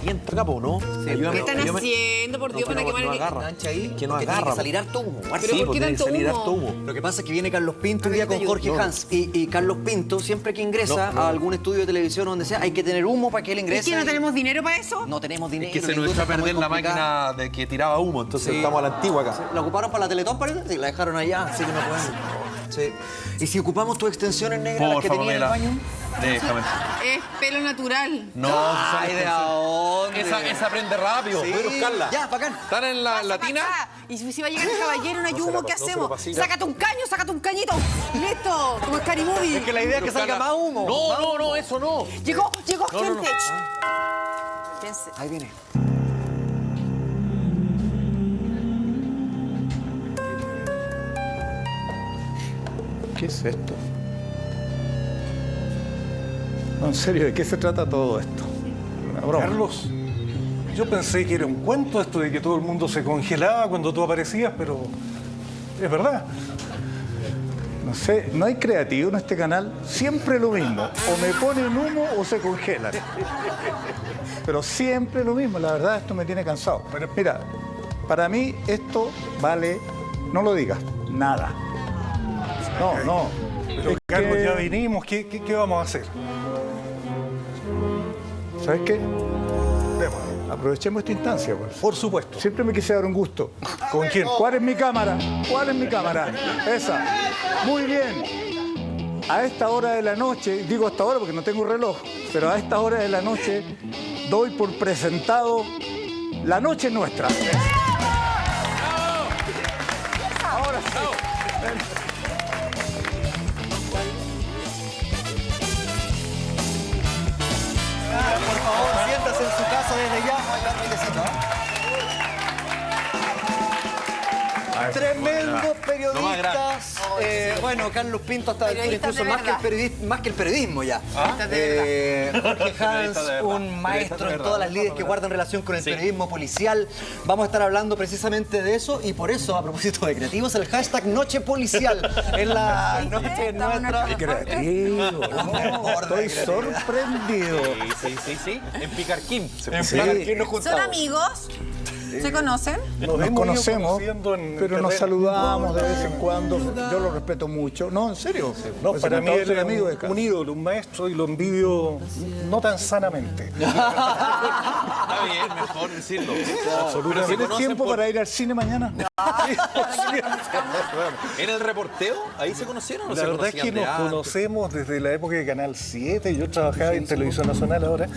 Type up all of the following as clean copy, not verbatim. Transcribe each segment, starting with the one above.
bien trapo, ¿no? ¿Qué están haciendo, por Dios, para quemar el engancha ahí? Que no Porque agarra. tiene que salir harto humo. Pero Sí, ¿por qué tiene que tanto salir humo? harto humo. Lo que pasa es que viene Carlos Pinto un día con Jorge Hans. Y Carlos Pinto, siempre que ingresa a algún estudio de televisión o donde sea, hay que tener humo para que él ¿Es ingrese. que no tenemos dinero para eso? No tenemos dinero. Es que se la nos echó industria a está perder muy la complicada. máquina de que tiraba humo, entonces Sí. estamos a la antigua acá. ¿La ocuparon para la Teletón, parece? Sí, la dejaron allá, así que no podemos. Sí. ¿Y si ocupamos tus extensiones negras, las que Porfa, tenía en el Pamela. baño? Déjame. Es pelo natural. No, Ay, ¿de dónde? esa aprende rápido. Sí. Puedes buscarla. Ya, bacán. ¿Están en la tina? Y si va a llegar el caballero, una yumo, ¿qué no se la hacemos? pasilla. Sácate un caño, sácate un cañito. Listo, como Scary Movie. Es que la idea es que salga más humo. No, eso no. Llegó No, no, no. gente. Pense. Ahí viene. ¿Qué es esto? No, en serio, ¿de qué se trata todo esto? Una broma. Carlos, yo pensé que era un cuento esto de que todo el mundo se congelaba cuando tú aparecías, pero es verdad. No sé, no hay creativo en este canal. Siempre lo mismo. O me ponen humo o se congelan. Pero siempre lo mismo. La verdad, esto me tiene cansado. Pero mira, para mí esto vale, no lo digas, nada. No. Pero Es Carlos, que- ya vinimos, ¿qué vamos a hacer? ¿Sabes qué? Démosle. Aprovechemos esta instancia, pues. Por supuesto. Siempre me quise dar un gusto. ¿Con quién? ¿Cuál es mi cámara? ¿Cuál es mi cámara? Esa. Muy bien. A esta hora de la noche, digo hasta ahora porque no tengo reloj, pero a esta hora de la noche doy por presentado La Noche es Nuestra. Ahora sí. Por favor, siéntase en su casa desde ya. Ahí está el milecito, Tremendos periodistas. Bueno, Carlos Pinto hasta altura Periodistas incluso de más que el periodismo ya. Periodistas de Jorge Hans, un maestro en todas las lides que guardan relación con el periodismo policial. Vamos a estar hablando precisamente de eso y por eso, a propósito de creativos, el hashtag Noche Policial es la noche nuestra. Creativo. Estoy sorprendido. Sí. En Picarquín. ¿Son amigos? ¿Se conocen? Nos hemos ido conocemos, conociendo en el pero nos terreno. saludamos de vez en cuando. Yo lo respeto mucho. No, en serio. No, Pues para mí encantado él de ser es amigo de casa. un ídolo, un maestro y lo envidio no tan sanamente. Está bien, mejor decirlo. Absolutamente. ¿Tienes tiempo para ir al cine mañana? ¿En el reporteo? ¿Ahí se conocieron o La se verdad es que conocían de nos antes? conocemos desde la época de Canal 7. Yo trabajaba en Televisión Nacional ahora.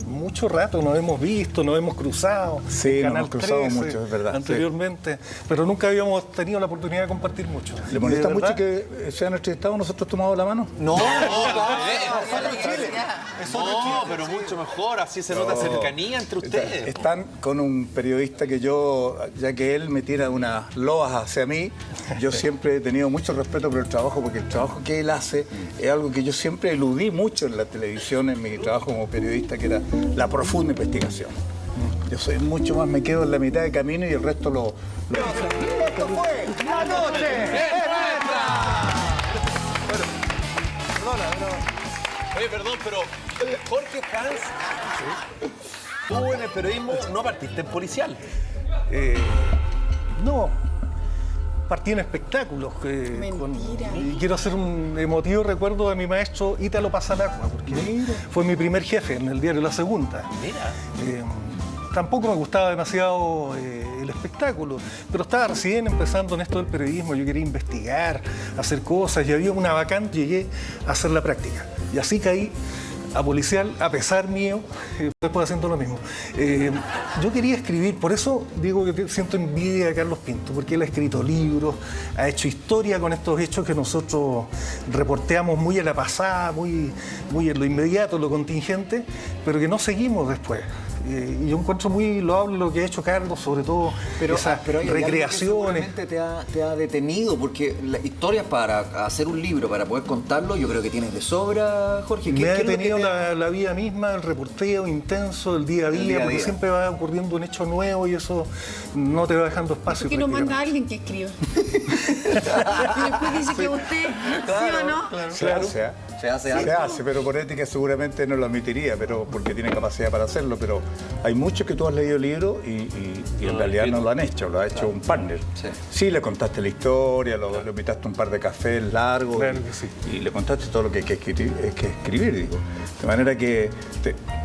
Mucho rato nos hemos visto, nos hemos cruzado. Sí, En nos hemos cruzado 13, mucho, es verdad, Anteriormente. Pero nunca habíamos tenido la oportunidad de compartir mucho. ¿Le Y molesta de mucho verdad, que sean entrevistados nosotros tomado la mano? No, No, pero mucho mejor, así se nota cercanía entre ustedes. Están con un periodista que yo, ya que él me tira unas loas hacia mí, yo siempre he tenido mucho respeto por el trabajo, porque el trabajo que él hace es algo que yo siempre eludí mucho en la televisión, en mi trabajo como periodista, que era la profunda investigación. Yo soy mucho más, me quedo en la mitad de camino y el resto lo... esto fue La Noche. Oye, perdón, pero Jorge Hans, tú en el periodismo no partiste en policial. No, partí en espectáculos. Y quiero hacer un emotivo recuerdo de mi maestro Ítalo Pasalacqua, porque fue mi primer jefe en el diario La Segunda. Mira. Tampoco me gustaba demasiado el espectáculo, pero estaba recién empezando en esto del periodismo. Yo quería investigar, hacer cosas, y había una vacante, llegué a hacer la práctica. Y así caí a policial, a pesar mío, después haciendo lo mismo. Yo quería escribir, por eso digo que siento envidia de Carlos Pinto, porque él ha escrito libros, ha hecho historia con estos hechos que nosotros reporteamos muy a la pasada, muy en lo inmediato, lo contingente, pero que no seguimos después. Y yo encuentro muy loable lo que ha hecho Carlos, sobre todo esas hay algo que recreaciones. seguramente te ha detenido, porque las historias para hacer un libro, para poder contarlo, yo creo que tienes de sobra, Jorge. Me ha qué es lo que detenido te- la vida misma, el reporteo intenso, el día a día, día a porque día. siempre va ocurriendo un hecho nuevo y eso no te va dejando espacio. ¿Por qué no manda a prácticamente. alguien que escriba? Y después dice que usted, ¿sí o no? Se hace, ¿eh? Se hace Se algo. hace, pero por ética seguramente no lo admitiría, pero porque tiene capacidad para hacerlo, pero hay muchos que tú has leído el libro y en realidad no lo han hecho, lo ha hecho un partner. Sí, le contaste la historia, le invitaste un par de cafés largos y le contaste todo lo que hay que escribir, digo. De manera que,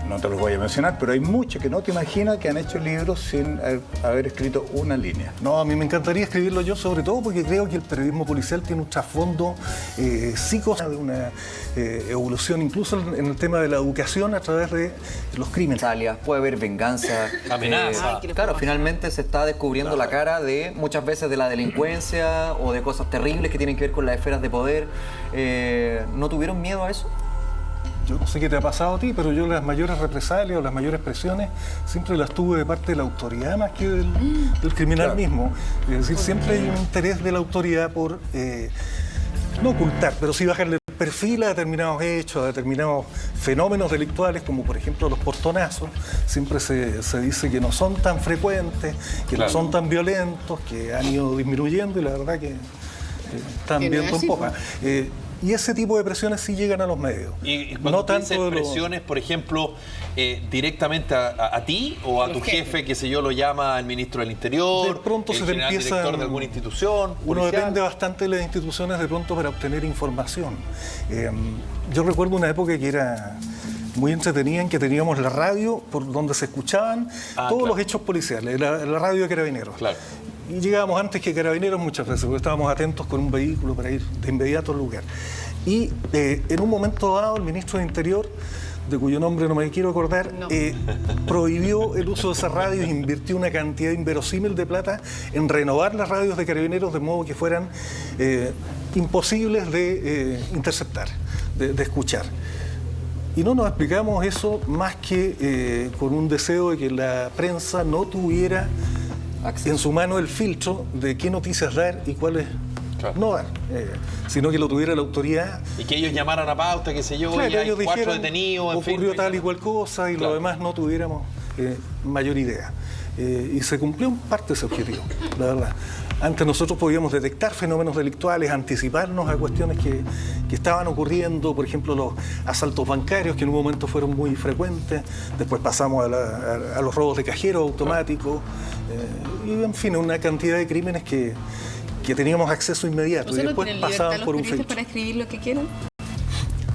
no te los voy a mencionar, pero hay muchos que no te imaginas que han hecho el libro sin haber escrito una línea. No, a mí me encantaría escribirlo yo, sobre todo porque creo que el periodismo policial tiene un trasfondo de una evolución incluso en el tema de la educación a través de los crímenes. Puede haber venganza, amenaza. Claro, finalmente se está descubriendo la cara de muchas veces de la delincuencia o de cosas terribles que tienen que ver con las esferas de poder. ¿No tuvieron miedo a eso? Yo no sé qué te ha pasado a ti, pero yo las mayores represalias o las mayores presiones siempre las tuve de parte de la autoridad más que del criminal mismo. Es decir, siempre hay un interés de la autoridad por no ocultar, pero sí bajarle el perfil a determinados hechos, a determinados fenómenos delictuales, como por ejemplo los portonazos. Siempre se dice que no son tan frecuentes, que no son tan violentos, que han ido disminuyendo y la verdad que están viento en popa. Y ese tipo de presiones sí llegan a los medios. ¿Y cuando no tanto de presiones, por ejemplo, directamente a ti o a tu jefe, que sé yo, lo llama el ministro del Interior, de pronto el se te general empieza director de alguna institución Uno policial? depende bastante de las instituciones de pronto para obtener información. Yo recuerdo una época que era muy entretenida en que teníamos la radio por donde se escuchaban todos los hechos policiales, la radio de Carabineros. Claro. Y llegábamos antes que Carabineros muchas veces, porque estábamos atentos con un vehículo para ir de inmediato al lugar. Y en un momento dado, el ministro de Interior, de cuyo nombre no me quiero acordar, prohibió el uso de esas radios e invirtió una cantidad inverosímil de plata en renovar las radios de Carabineros de modo que fueran imposibles de interceptar, de escuchar. Y no nos explicamos eso más que con un deseo de que la prensa no tuviera en su mano el filtro de qué noticias dar y cuáles no dar, sino que lo tuviera la autoridad. Y que ellos llamaran a pauta, qué sé yo, y hay 4 detenidos, en fin. Ocurrió tal y cual cosa y lo demás no tuviéramos mayor idea. Y se cumplió en parte ese objetivo, la verdad. Antes nosotros podíamos detectar fenómenos delictuales, anticiparnos a cuestiones que estaban ocurriendo, por ejemplo los asaltos bancarios, que en un momento fueron muy frecuentes, después pasamos a los robos de cajeros automáticos, y en fin, una cantidad de crímenes que teníamos acceso inmediato y después pasaban por un filtro. ¿Para escribir lo que quieran?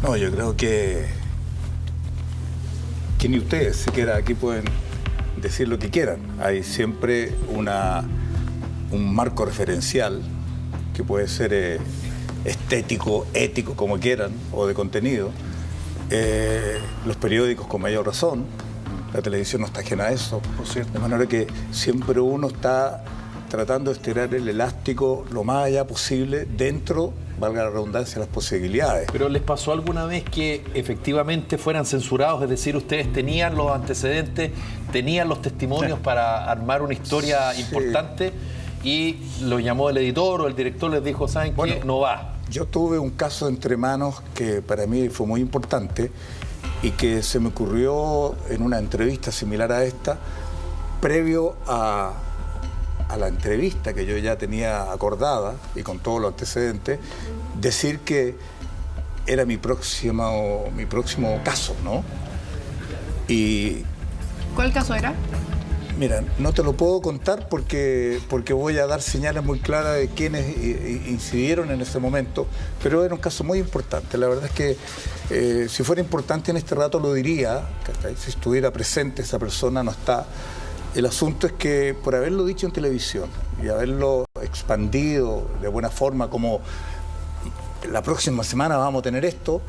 No, yo creo que ni ustedes siquiera aquí pueden decir lo que quieran. Hay siempre un marco referencial que puede ser estético, ético, como quieran, o de contenido. Los periódicos con mayor razón, la televisión no está ajena a eso. Por cierto. De manera que siempre uno está tratando de estirar el elástico lo más allá posible dentro, valga la redundancia, las posibilidades. ¿Pero les pasó alguna vez que efectivamente fueran censurados? Es decir, ustedes tenían los antecedentes, tenían los testimonios para armar una historia importante y lo llamó el editor o el director, les dijo, ¿saben qué? No va. Yo tuve un caso entre manos que para mí fue muy importante y que se me ocurrió en una entrevista similar a esta, previo a la entrevista que yo ya tenía acordada y con todos los antecedentes, decir que era mi próximo caso, ¿no? Y ¿cuál caso era? mira, no te lo puedo contar porque voy a dar señales muy claras de quiénes incidieron en ese momento, pero era un caso muy importante. La verdad es que si fuera importante en este rato lo diría, si estuviera presente esa persona, no está. El asunto es que por haberlo dicho en televisión y haberlo expandido de buena forma, como la próxima semana vamos a tener esto,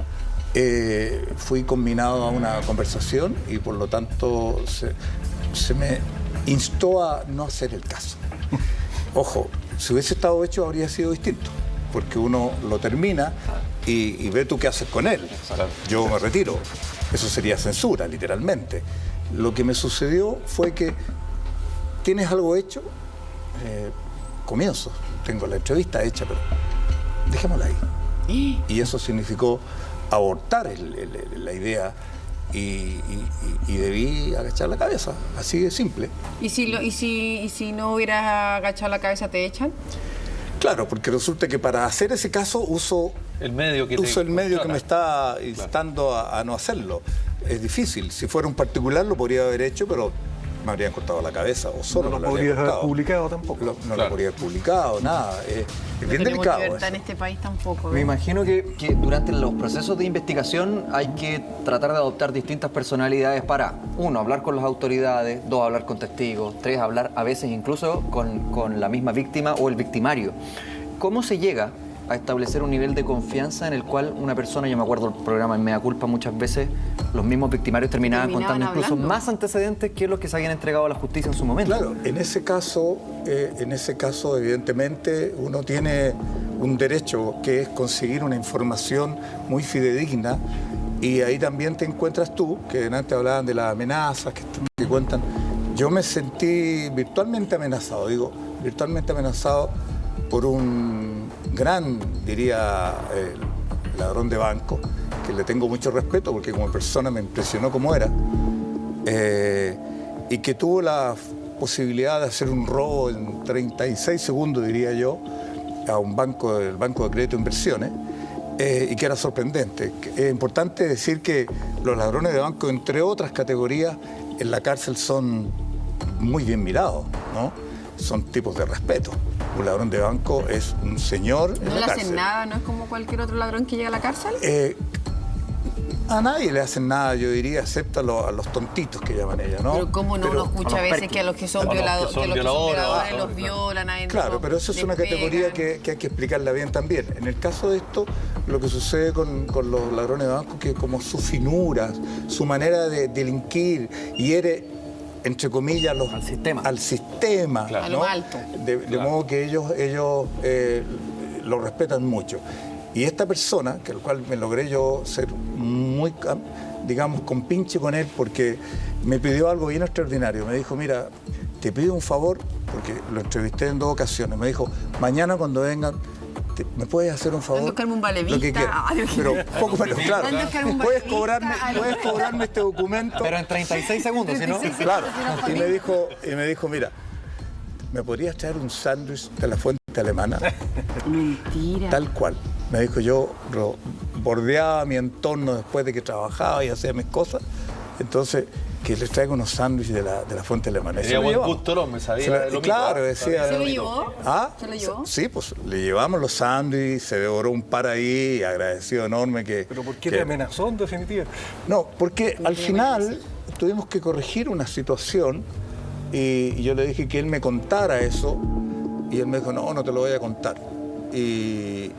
fui combinado a una conversación y por lo tanto se me instó a no hacer el caso. Ojo, si hubiese estado hecho habría sido distinto, porque uno lo termina y ve tú qué haces con él. Yo me retiro. Eso sería censura, literalmente. Lo que me sucedió fue que tienes algo hecho, comienzo, tengo la entrevista hecha, pero dejémosla ahí. Y eso significó abortar la idea y debí agachar la cabeza, así de simple. ¿Y si no hubieras agachado la cabeza, te echan? Claro, porque resulta que para hacer ese caso uso el medio que me está instando a no hacerlo. es difícil. Si fuera un particular lo podría haber hecho, pero me habrían cortado la cabeza o solo No me lo podrías haber cortado. publicado tampoco. No lo podría haber publicado, nada. Es No bien tenemos delicado libertad eso. en este país tampoco. Me imagino que durante los procesos de investigación hay que tratar de adoptar distintas personalidades para, 1, hablar con las autoridades, 2, hablar con testigos, 3, hablar a veces incluso con la misma víctima o el victimario. ¿Cómo se llega a establecer un nivel de confianza en el cual una persona, yo me acuerdo del programa en Mea Culpa, muchas veces los mismos victimarios terminaban contando incluso hablando más antecedentes que los que se habían entregado a la justicia en su momento? Claro, en ese caso, evidentemente, uno tiene un derecho que es conseguir una información muy fidedigna, y ahí también te encuentras tú, que antes hablaban de las amenazas que cuentan. Yo me sentí virtualmente amenazado, virtualmente amenazado por un gran, diría, ladrón de banco, que le tengo mucho respeto porque como persona me impresionó como era, y que tuvo la posibilidad de hacer un robo en 36 segundos, diría yo, a un banco, el Banco de Crédito e Inversiones, y que era sorprendente. Es importante decir que los ladrones de banco, entre otras categorías, en la cárcel son muy bien mirados, ¿no? Son tipos de respeto. Un ladrón de banco es un señor en ¿No la le cárcel. hacen nada? ¿No es como cualquier otro ladrón que llega a la cárcel? A nadie le hacen nada, yo diría, excepto a los tontitos que llaman ella, ¿no? Pero ¿cómo no uno escucha a veces que a los que son violadores los violan? Claro, pero eso es una categoría que hay que explicarla bien también. En el caso de esto, lo que sucede con los ladrones de banco, que como su finura, su manera de delinquir, hiere, entre comillas, al sistema, Claro. ¿no? A lo alto. De modo que ellos lo respetan mucho. Y esta persona, que al cual me logré yo ser muy, digamos, compinche con él, porque me pidió algo bien extraordinario. Me dijo, mira, te pido un favor, porque lo entrevisté en 2 ocasiones. Me dijo, mañana cuando vengan, ¿me puedes hacer un favor? ¿Puedes buscarme un balevista? Lo que quieras. Pero poco menos, claro. ¿Puedes buscarme un ¿Puedes balevista? cobrarme este documento? Pero en 36 segundos, ¿sí no? 36 Claro. segundos, Y me dijo, mira, ¿me podrías traer un sándwich de la fuente alemana? Mentira. Tal cual. Me dijo, yo bordeaba mi entorno después de que trabajaba y hacía mis cosas. Entonces, que les traigo unos sándwiches de la fuente alemana. Tenía buen gusto el hombre, sabía. Claro, decía. ¿Se lo llevó? ¿Ah? ¿Se lo llevó? Sí, pues le llevamos los sándwiches, se devoró un par ahí, agradecido enorme que... ¿Pero por qué te amenazó en definitiva? No, porque al final tuvimos que corregir una situación y yo le dije que él me contara eso y él me dijo, no te lo voy a contar. Y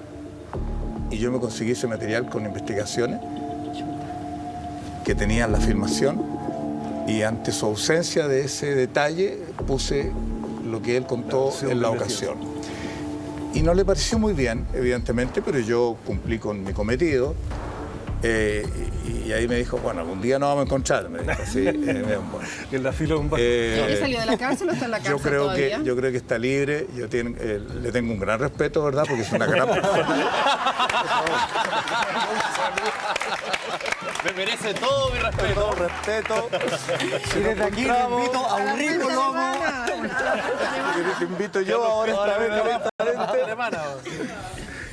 yo me conseguí ese material con investigaciones que tenían la filmación y ante su ausencia de ese detalle puse lo que él contó en la ocasión. Y no le pareció muy bien, evidentemente, pero yo cumplí con mi cometido. Y ahí me dijo, bueno, algún día nos vamos a encontrar. Me dijo así, bueno. En la fila de un barco. ¿Ya salió de la cárcel o está en la cárcel todavía? Yo creo que está libre. Yo le tengo un gran respeto, ¿verdad? Porque es una gran persona. Me merece todo mi respeto. Todo respeto. Y desde aquí te invito a un rico lomo. Te invito yo ahora esta vez directamente.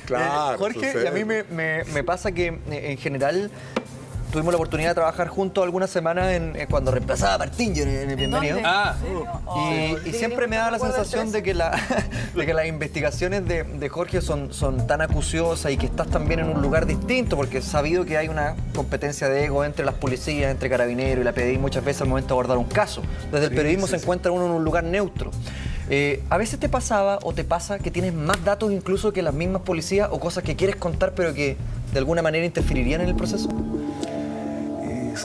Claro. Jorge, sucede. y a mí me pasa que en general tuvimos la oportunidad de trabajar juntos algunas semanas cuando reemplazaba a Martín en el Bienvenido. ¿Dónde? Y siempre me da la sensación de que las investigaciones de Jorge son tan acuciosas y que estás también en un lugar distinto, porque es sabido que hay una competencia de ego entre las policías, entre Carabineros y la PDI muchas veces al momento de abordar un caso. Desde el periodismo se encuentra uno en un lugar neutro. ¿A veces te pasaba o te pasa que tienes más datos incluso que las mismas policías o cosas que quieres contar pero que de alguna manera interferirían en el proceso?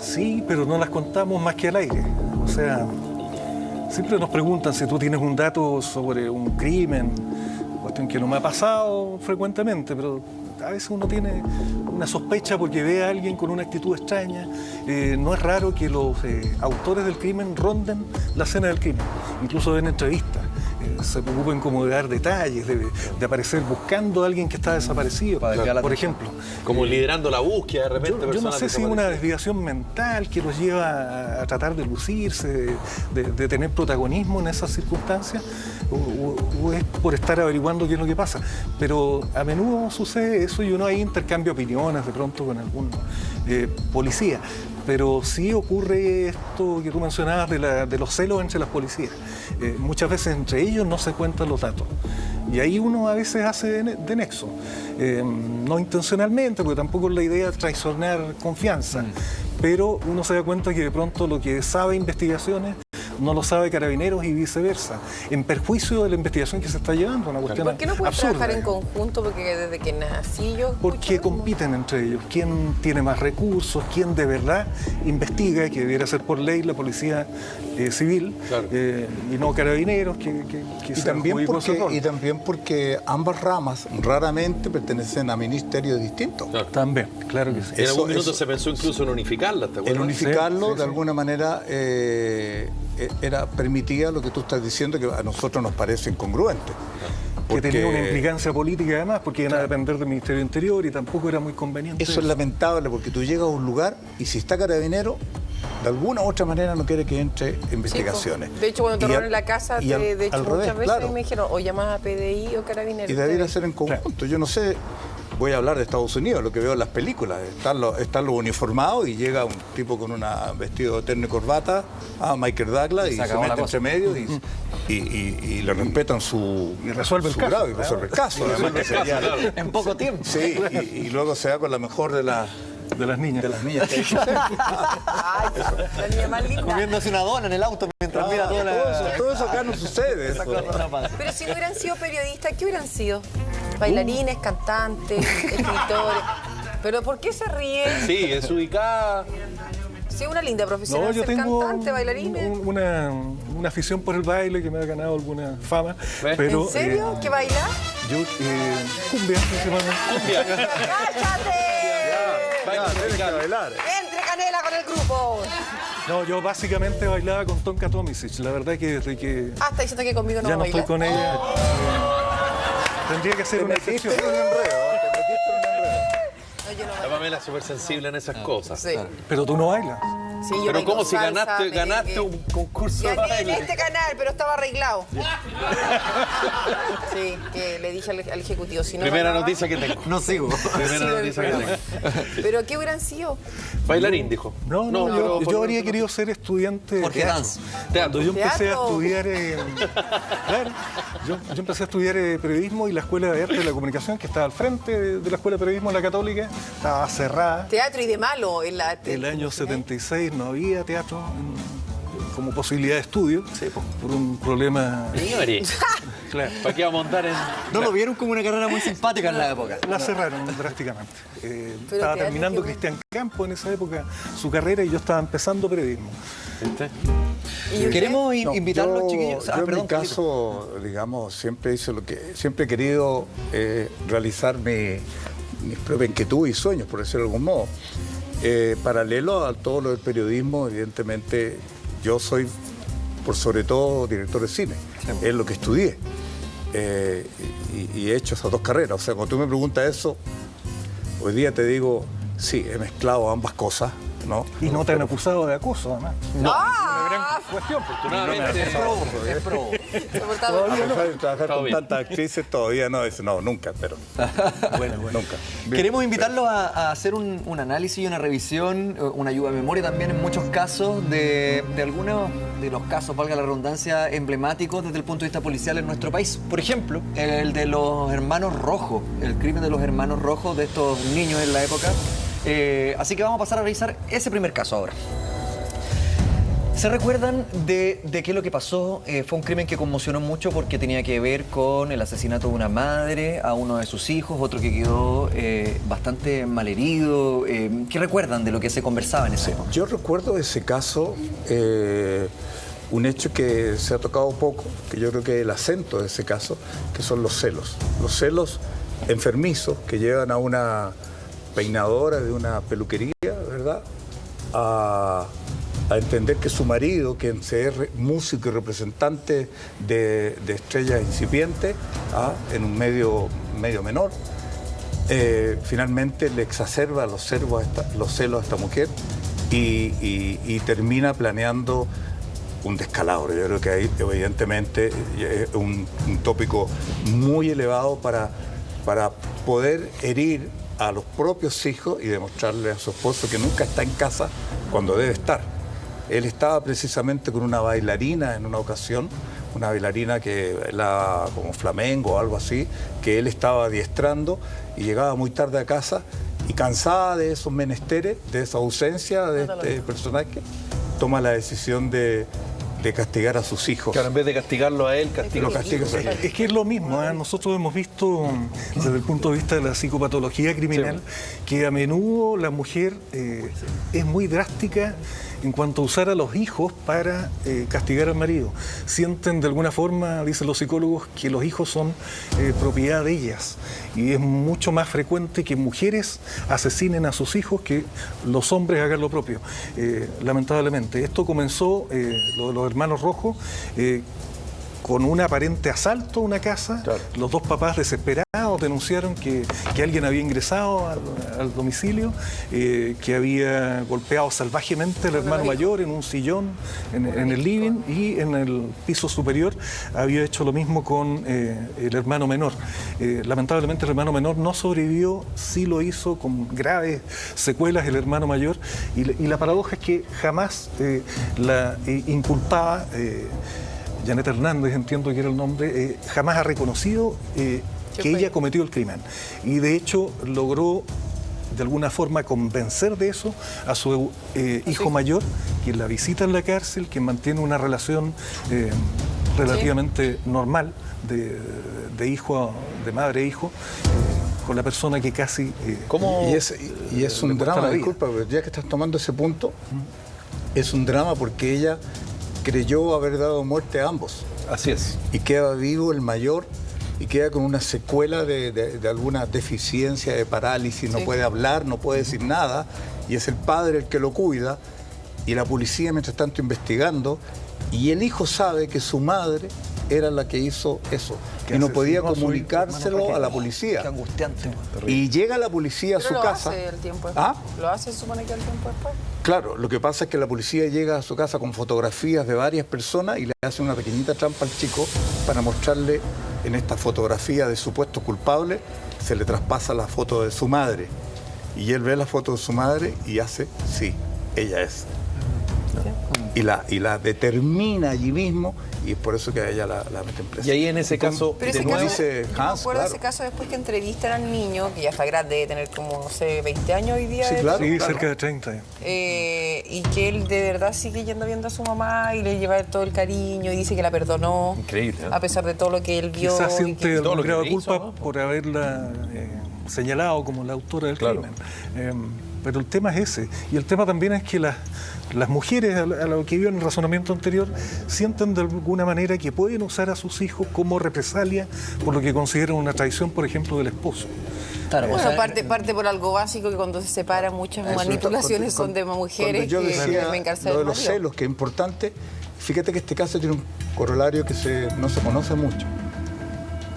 Sí, pero no las contamos más que al aire. O sea, siempre nos preguntan si tú tienes un dato sobre un crimen, cuestión que no me ha pasado frecuentemente, pero a veces uno tiene una sospecha porque ve a alguien con una actitud extraña. No es raro que los autores del crimen ronden la escena del crimen, incluso en entrevistas. se preocupen como de dar detalles, de aparecer buscando a alguien que está desaparecido, por ejemplo. Como liderando la búsqueda de repente. Yo no personas sé si es una desaparecidas. desviación mental que los lleva a tratar de lucirse, de tener protagonismo en esas circunstancias, o es por estar averiguando qué es lo que pasa. Pero a menudo sucede eso y uno ahí intercambia opiniones de pronto con algún policía. Pero sí ocurre esto que tú mencionabas de los celos entre las policías. Muchas veces entre ellos no se cuentan los datos. Y ahí uno a veces hace de nexo. No intencionalmente, porque tampoco es la idea de traicionar confianza. Pero uno se da cuenta que de pronto lo que sabe investigaciones no lo sabe Carabineros y viceversa, en perjuicio de la investigación que se está llevando, una cuestión ¿Por qué no pueden absurda, trabajar en digamos. conjunto? Porque desde que nací yo... Porque escucho lo mismo. compiten entre ellos. ¿Quién tiene más recursos? ¿Quién de verdad investiga? Que debiera ser por ley la policía civil, Claro. y no Carabineros, que Y se también, adjudicó ese rol. porque ambas ramas raramente pertenecen a ministerios distintos. Claro. También, claro que sí. En algún minuto eso- se pensó incluso en unificarlas, ¿te acuerdas? El unificarlo, Sí, sí, de sí. alguna manera, permitía lo que tú estás diciendo, que a nosotros nos parece incongruente. Que tenía una implicancia política además, porque iban a depender del Ministerio del Interior y tampoco era muy conveniente. Eso es lamentable, porque tú llegas a un lugar y si está Carabinero, de alguna u otra manera no quiere que entre investigaciones. Sí, po. De hecho, cuando te Y robaron al- en la casa, y al- de hecho, al muchas revés, veces claro. me dijeron, o llamas a PDI o Carabineros. Y debiera Ustedes- ser en conjunto. Yo no sé, voy a hablar de Estados Unidos, lo que veo en las películas. Están los uniformados y llega un tipo con un vestido de terno y corbata, Michael Douglas, y se acabó la mete cosa. entre medio y le respetan su, Y resuelve el su caso. grado y resuelve el caso. Además que sería- En poco tiempo. Sí, y luego se da con la mejor de las niñas. niñas que hay que hacer. Ay, la niña más linda. Comiéndose una dona en el auto mientras mira toda la... Todo eso acá no sucede. eso. Pero si no hubieran sido periodistas, ¿qué hubieran sido? Bailarines, cantantes, escritores. ¿Pero por qué se ríen? Sí, es ubicada. Sí, una linda profesión No, yo ser tengo cantante, bailarines. una afición por el baile que me ha ganado alguna fama. ¿Ves? Pero, ¿En serio? ¿Qué baila? Yo, cumbia, principalmente. ¡Cállate! Tienes que bailar. ¡Entre Canela con el grupo! No, yo básicamente bailaba con Tonka Tomisic. La verdad que desde que Ah, está diciendo que conmigo no ya va no a estoy bailar. con ella, tendría que ser Te una metiste excepción. en un enredo, te metiste en un enredo. No, yo no La bailo. Pamela es súper sensible en esas cosas. Sí. Pero tú no bailas. Sí, yo Pero bailo ¿cómo si salsa, ganaste merengue. un concurso de Gané en baile? este canal, pero estaba arreglado. Sí, que le dije al ejecutivo, si no Primera ganaba- noticia que tengo. No sigo. Primera Sí, noticia que tengo. ¿Pero qué hubieran sido? Bailarín, dijo. No, pero yo habría querido ser estudiante de Jorge teatro. Dance. Cuando yo empecé a Teatro. estudiar, claro, yo empecé a estudiar periodismo y la Escuela de Arte de la Comunicación, que estaba al frente de la Escuela de Periodismo de la Católica, estaba cerrada. Teatro y de malo. En la, El año 76 no había teatro como posibilidad de estudio por un problema. Señores, Claro. ¿para qué vamos a montar en...? No lo vieron como una carrera muy simpática en la época. La cerraron drásticamente. Estaba teatro, terminando qué Cristian Campo en esa época su carrera y yo estaba empezando periodismo. ¿Viste? ¿Y usted? Queremos invitar a los Yo- chiquillos... Yo en mi caso, digamos, siempre hice lo que siempre he querido realizar mis propias inquietudes y sueños, por decirlo de algún modo. Paralelo a todo lo del periodismo, evidentemente, yo soy, por sobre todo, director de cine. Es lo que estudié. Y he hecho esas dos carreras. O sea, cuando tú me preguntas eso, hoy día te digo, sí, he mezclado ambas cosas, ¿no? Y no te han acusado de acoso, además. ¡Ah! Cuestión, Afortunadamente, Es pro. Soportable. A pesar de trabajar Todo con bien. tantas actrices, todavía no, no, nunca, pero nunca. Queremos invitarlos a hacer un análisis y una revisión, una ayuda de memoria también en muchos casos de algunos de los casos, valga la redundancia, emblemáticos desde el punto de vista policial en nuestro país. Por ejemplo, el de los hermanos Rojos, el crimen de los hermanos Rojos, de estos niños en la época. Así que vamos a pasar a revisar ese primer caso ahora. ¿Se recuerdan de qué es lo que pasó? Fue un crimen que conmocionó mucho porque tenía que ver con el asesinato de una madre a uno de sus hijos, otro que quedó bastante malherido. ¿Qué recuerdan de lo que se conversaba en ese momento? Yo recuerdo ese caso, un hecho que se ha tocado poco, que yo creo que es el acento de ese caso, que son los celos. Los celos enfermizos que llevan a una peinadora de una peluquería, ¿verdad?, a a entender que su marido, que es músico y representante de estrellas incipientes, en un medio menor, finalmente le exacerba los celos a esta mujer y termina planeando un descalabro. Yo creo que ahí evidentemente es un tópico muy elevado para poder herir a los propios hijos y demostrarle a su esposo que nunca está en casa cuando debe estar. Él estaba precisamente con una bailarina en una ocasión, una bailarina que como flamenco o algo así, que él estaba adiestrando y llegaba muy tarde a casa y cansada de esos menesteres, de esa ausencia de este personaje, toma la decisión de castigar a sus hijos. Claro, en vez de castigarlo a él, castiga a sus hijos. Es que es lo mismo, ¿eh? Nosotros hemos visto desde el punto de vista de la psicopatología criminal que a menudo la mujer es muy drástica en cuanto a usar a los hijos para castigar al marido. Sienten de alguna forma, dicen los psicólogos, que los hijos son propiedad de ellas. Y es mucho más frecuente que mujeres asesinen a sus hijos que los hombres hagan lo propio. Lamentablemente. Esto comenzó, lo de los hermanos Rojos, con un aparente asalto a una casa. Claro. Los dos papás desesperados denunciaron que alguien había ingresado al domicilio, que había golpeado salvajemente al hermano mayor en un sillón en el living, y en el piso superior había hecho lo mismo con el hermano menor. Lamentablemente el hermano menor no sobrevivió, sí lo hizo con graves secuelas el hermano mayor, y la paradoja es que jamás la inculpaba. Janet Hernández, entiendo que era el nombre, jamás ha reconocido que ella cometió el crimen. Y de hecho logró de alguna forma convencer de eso a su hijo mayor, quien la visita en la cárcel, quien mantiene una relación relativamente normal de hijo, de madre e hijo, con la persona que casi... Y es un drama, disculpa, pero ya que estás tomando ese punto, es un drama porque ella creyó haber dado muerte a ambos. Así es. Y queda vivo el mayor y queda con una secuela de alguna deficiencia, de parálisis, no puede hablar, no puede decir nada, y es el padre el que lo cuida, y la policía mientras tanto investigando, y el hijo sabe que su madre era la que hizo eso, y no podía comunicárselo a la policía. Qué angustiante. Y llega la policía a su casa. Hace el tiempo después. ¿Lo hace, se supone que el tiempo después? Claro, lo que pasa es que la policía llega a su casa con fotografías de varias personas y le hace una pequeñita trampa al chico para mostrarle en esta fotografía de supuesto culpable, se le traspasa la foto de su madre. Y él ve la foto de su madre y hace, sí, ella es. Y la determina allí mismo, y es por eso que a ella la meten presa. Y ahí en ese caso, pero ese nuevo, dice Hans, me acuerdo de ese caso después que entrevistan al niño, que ya está grande, debe tener como, no sé, 20 años hoy día. Sí, claro, sí, cerca de 30. Y que él de verdad sigue yendo viendo a su mamá y le lleva todo el cariño y dice que la perdonó. Increíble, ¿eh? A pesar de todo lo que él vio. Quizás siente algún grado de culpa, ¿no? por haberla señalado como la autora del crimen. Pero el tema es ese. Y el tema también es que las mujeres, a lo que vio en el razonamiento anterior, sienten de alguna manera que pueden usar a sus hijos como represalia por lo que consideran una traición, por ejemplo, del esposo. Claro, bueno, parte por algo básico, que cuando se separan muchas manipulaciones son de mujeres yo decía que vengarse lo de del los marido. celos, que es importante. Fíjate que este caso tiene un corolario que no se conoce mucho.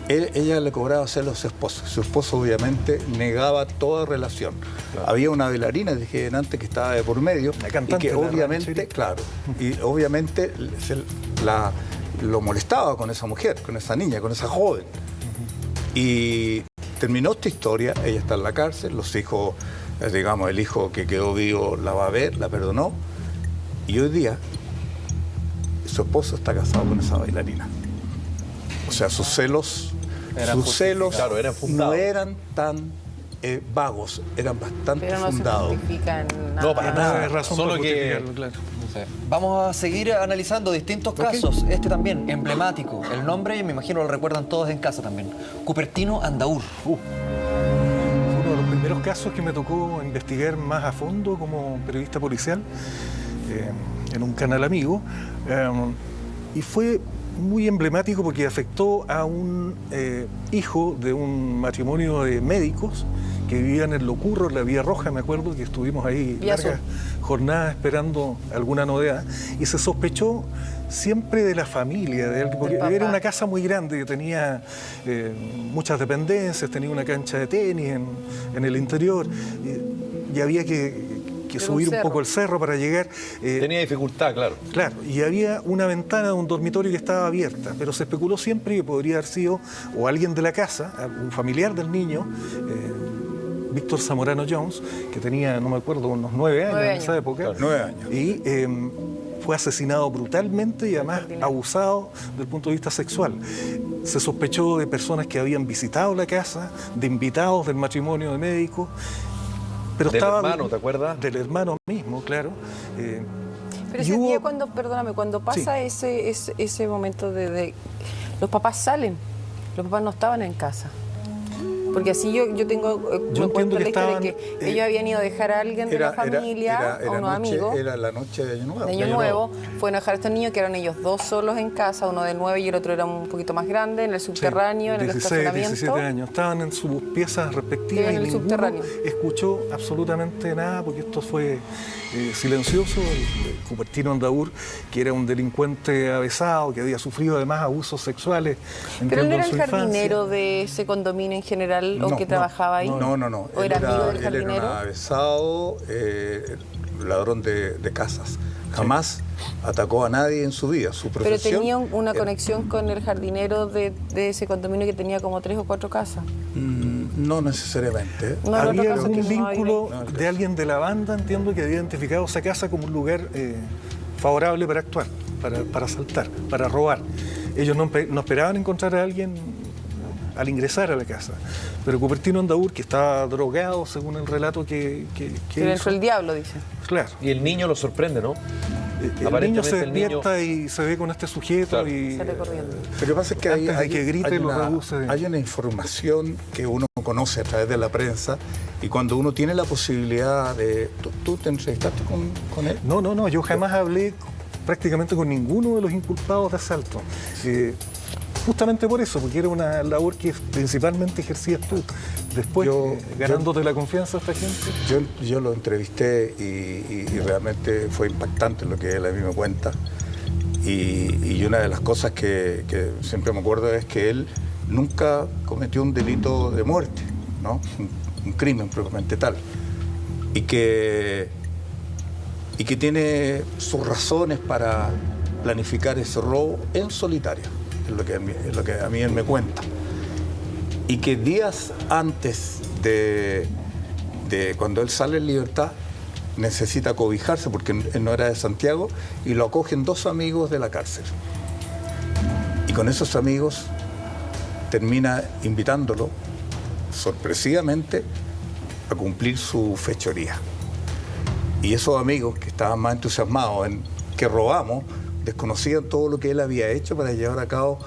Ella le cobraba celos a su esposo. Su esposo obviamente negaba toda relación. Claro. Había una bailarina, dije antes, que estaba de por medio, y que obviamente, obviamente lo molestaba con esa mujer, con esa niña, con esa joven. Y terminó esta historia, ella está en la cárcel, los hijos, digamos, el hijo que quedó vivo la va a ver, la perdonó, y hoy día su esposo está casado con esa bailarina. O sea, sus celos no eran tan vagos, eran bastante pero no fundados. Se justifican nada. No, para nada. Es razón Solo para que... justificarlo, claro. Sí. Vamos a seguir analizando distintos casos. Este también, emblemático. El nombre, me imagino, lo recuerdan todos en casa también. Cupertino Andaur. Fue uno de los primeros casos que me tocó investigar más a fondo como periodista policial en un canal amigo. Y fue muy emblemático porque afectó a un hijo de un matrimonio de médicos que vivían en Locurro, en la Vía Roja, me acuerdo que estuvimos ahí largas jornadas esperando alguna novedad, y se sospechó siempre de la familia, de alguien, porque era una casa muy grande que tenía muchas dependencias, tenía una cancha de tenis en el interior, y había que subir un poco el cerro para llegar. Tenía dificultad, claro. Claro, y había una ventana de un dormitorio que estaba abierta, pero se especuló siempre que podría haber sido o alguien de la casa, un familiar del niño, Víctor Zamorano Jones, que tenía, no me acuerdo, unos 9 años en esa época. Claro, 9 años. Y fue asesinado brutalmente y además abusado desde el punto de vista sexual. Se sospechó de personas que habían visitado la casa, de invitados del matrimonio de médicos. Pero del hermano, ¿te acuerdas? Del hermano mismo, claro. Pero ese día cuando pasa ese momento de los papás salen, los papás no estaban en casa. Porque así yo tengo me cuento la historia de que ellos habían ido a dejar a alguien de la familia, a unos amigos. Era la noche de Año Nuevo. De Año Nuevo. Fueron a dejar a estos niños que eran ellos dos solos en casa, uno de 9 y el otro era un poquito más grande, en el subterráneo, en el estacionamiento. 17 años. Estaban en sus piezas respectivas y el ninguno subterráneo escuchó absolutamente nada, porque esto fue silencioso. Cupertino Andaur, que era un delincuente avesado, que había sufrido además abusos sexuales. Pero él no era el jardinero de ese condominio en general, o que trabajaba ahí. No. ¿O era amigo del jardinero? Él era un avesado, ladrón de casas. Jamás atacó a nadie en su vida. Su profesión. Pero tenía una conexión con el jardinero de ese condominio que tenía como 3 o 4 casas. No necesariamente. No, había algún vínculo de alguien de la banda, entiendo, que había identificado esa casa como un lugar favorable para actuar, para asaltar, para robar. Ellos no esperaban encontrar a alguien al ingresar a la casa. Pero Cupertino Andaur, que estaba drogado, según el relato que entró el diablo, dice. Claro. Y el niño lo sorprende, ¿no? El niño se despierta y se ve con este sujeto, claro, y sale corriendo. Lo que pasa es que hay una información que uno conoce a través de la prensa, y cuando uno tiene la posibilidad de... ¿Tú te entrevistaste con él? No, yo jamás hablé prácticamente con ninguno de los inculpados de asalto. Justamente por eso, porque era una labor que principalmente ejercías tú. Después, ganándote la confianza de esta gente. Yo lo entrevisté y realmente fue impactante lo que él a mí me cuenta. Y una de las cosas que siempre me acuerdo es que él nunca cometió un delito de muerte, ¿no? Un crimen propiamente tal. Y que tiene sus razones para planificar ese robo en solitario. Es lo que a mí él me cuenta. Y que días antes de cuando él sale en libertad, necesita cobijarse porque él no era de Santiago, y lo acogen 2 amigos de la cárcel. Y con esos amigos termina invitándolo sorpresivamente a cumplir su fechoría. Y esos amigos, que estaban más entusiasmados en que robamos, desconocían todo lo que él había hecho para llevar a cabo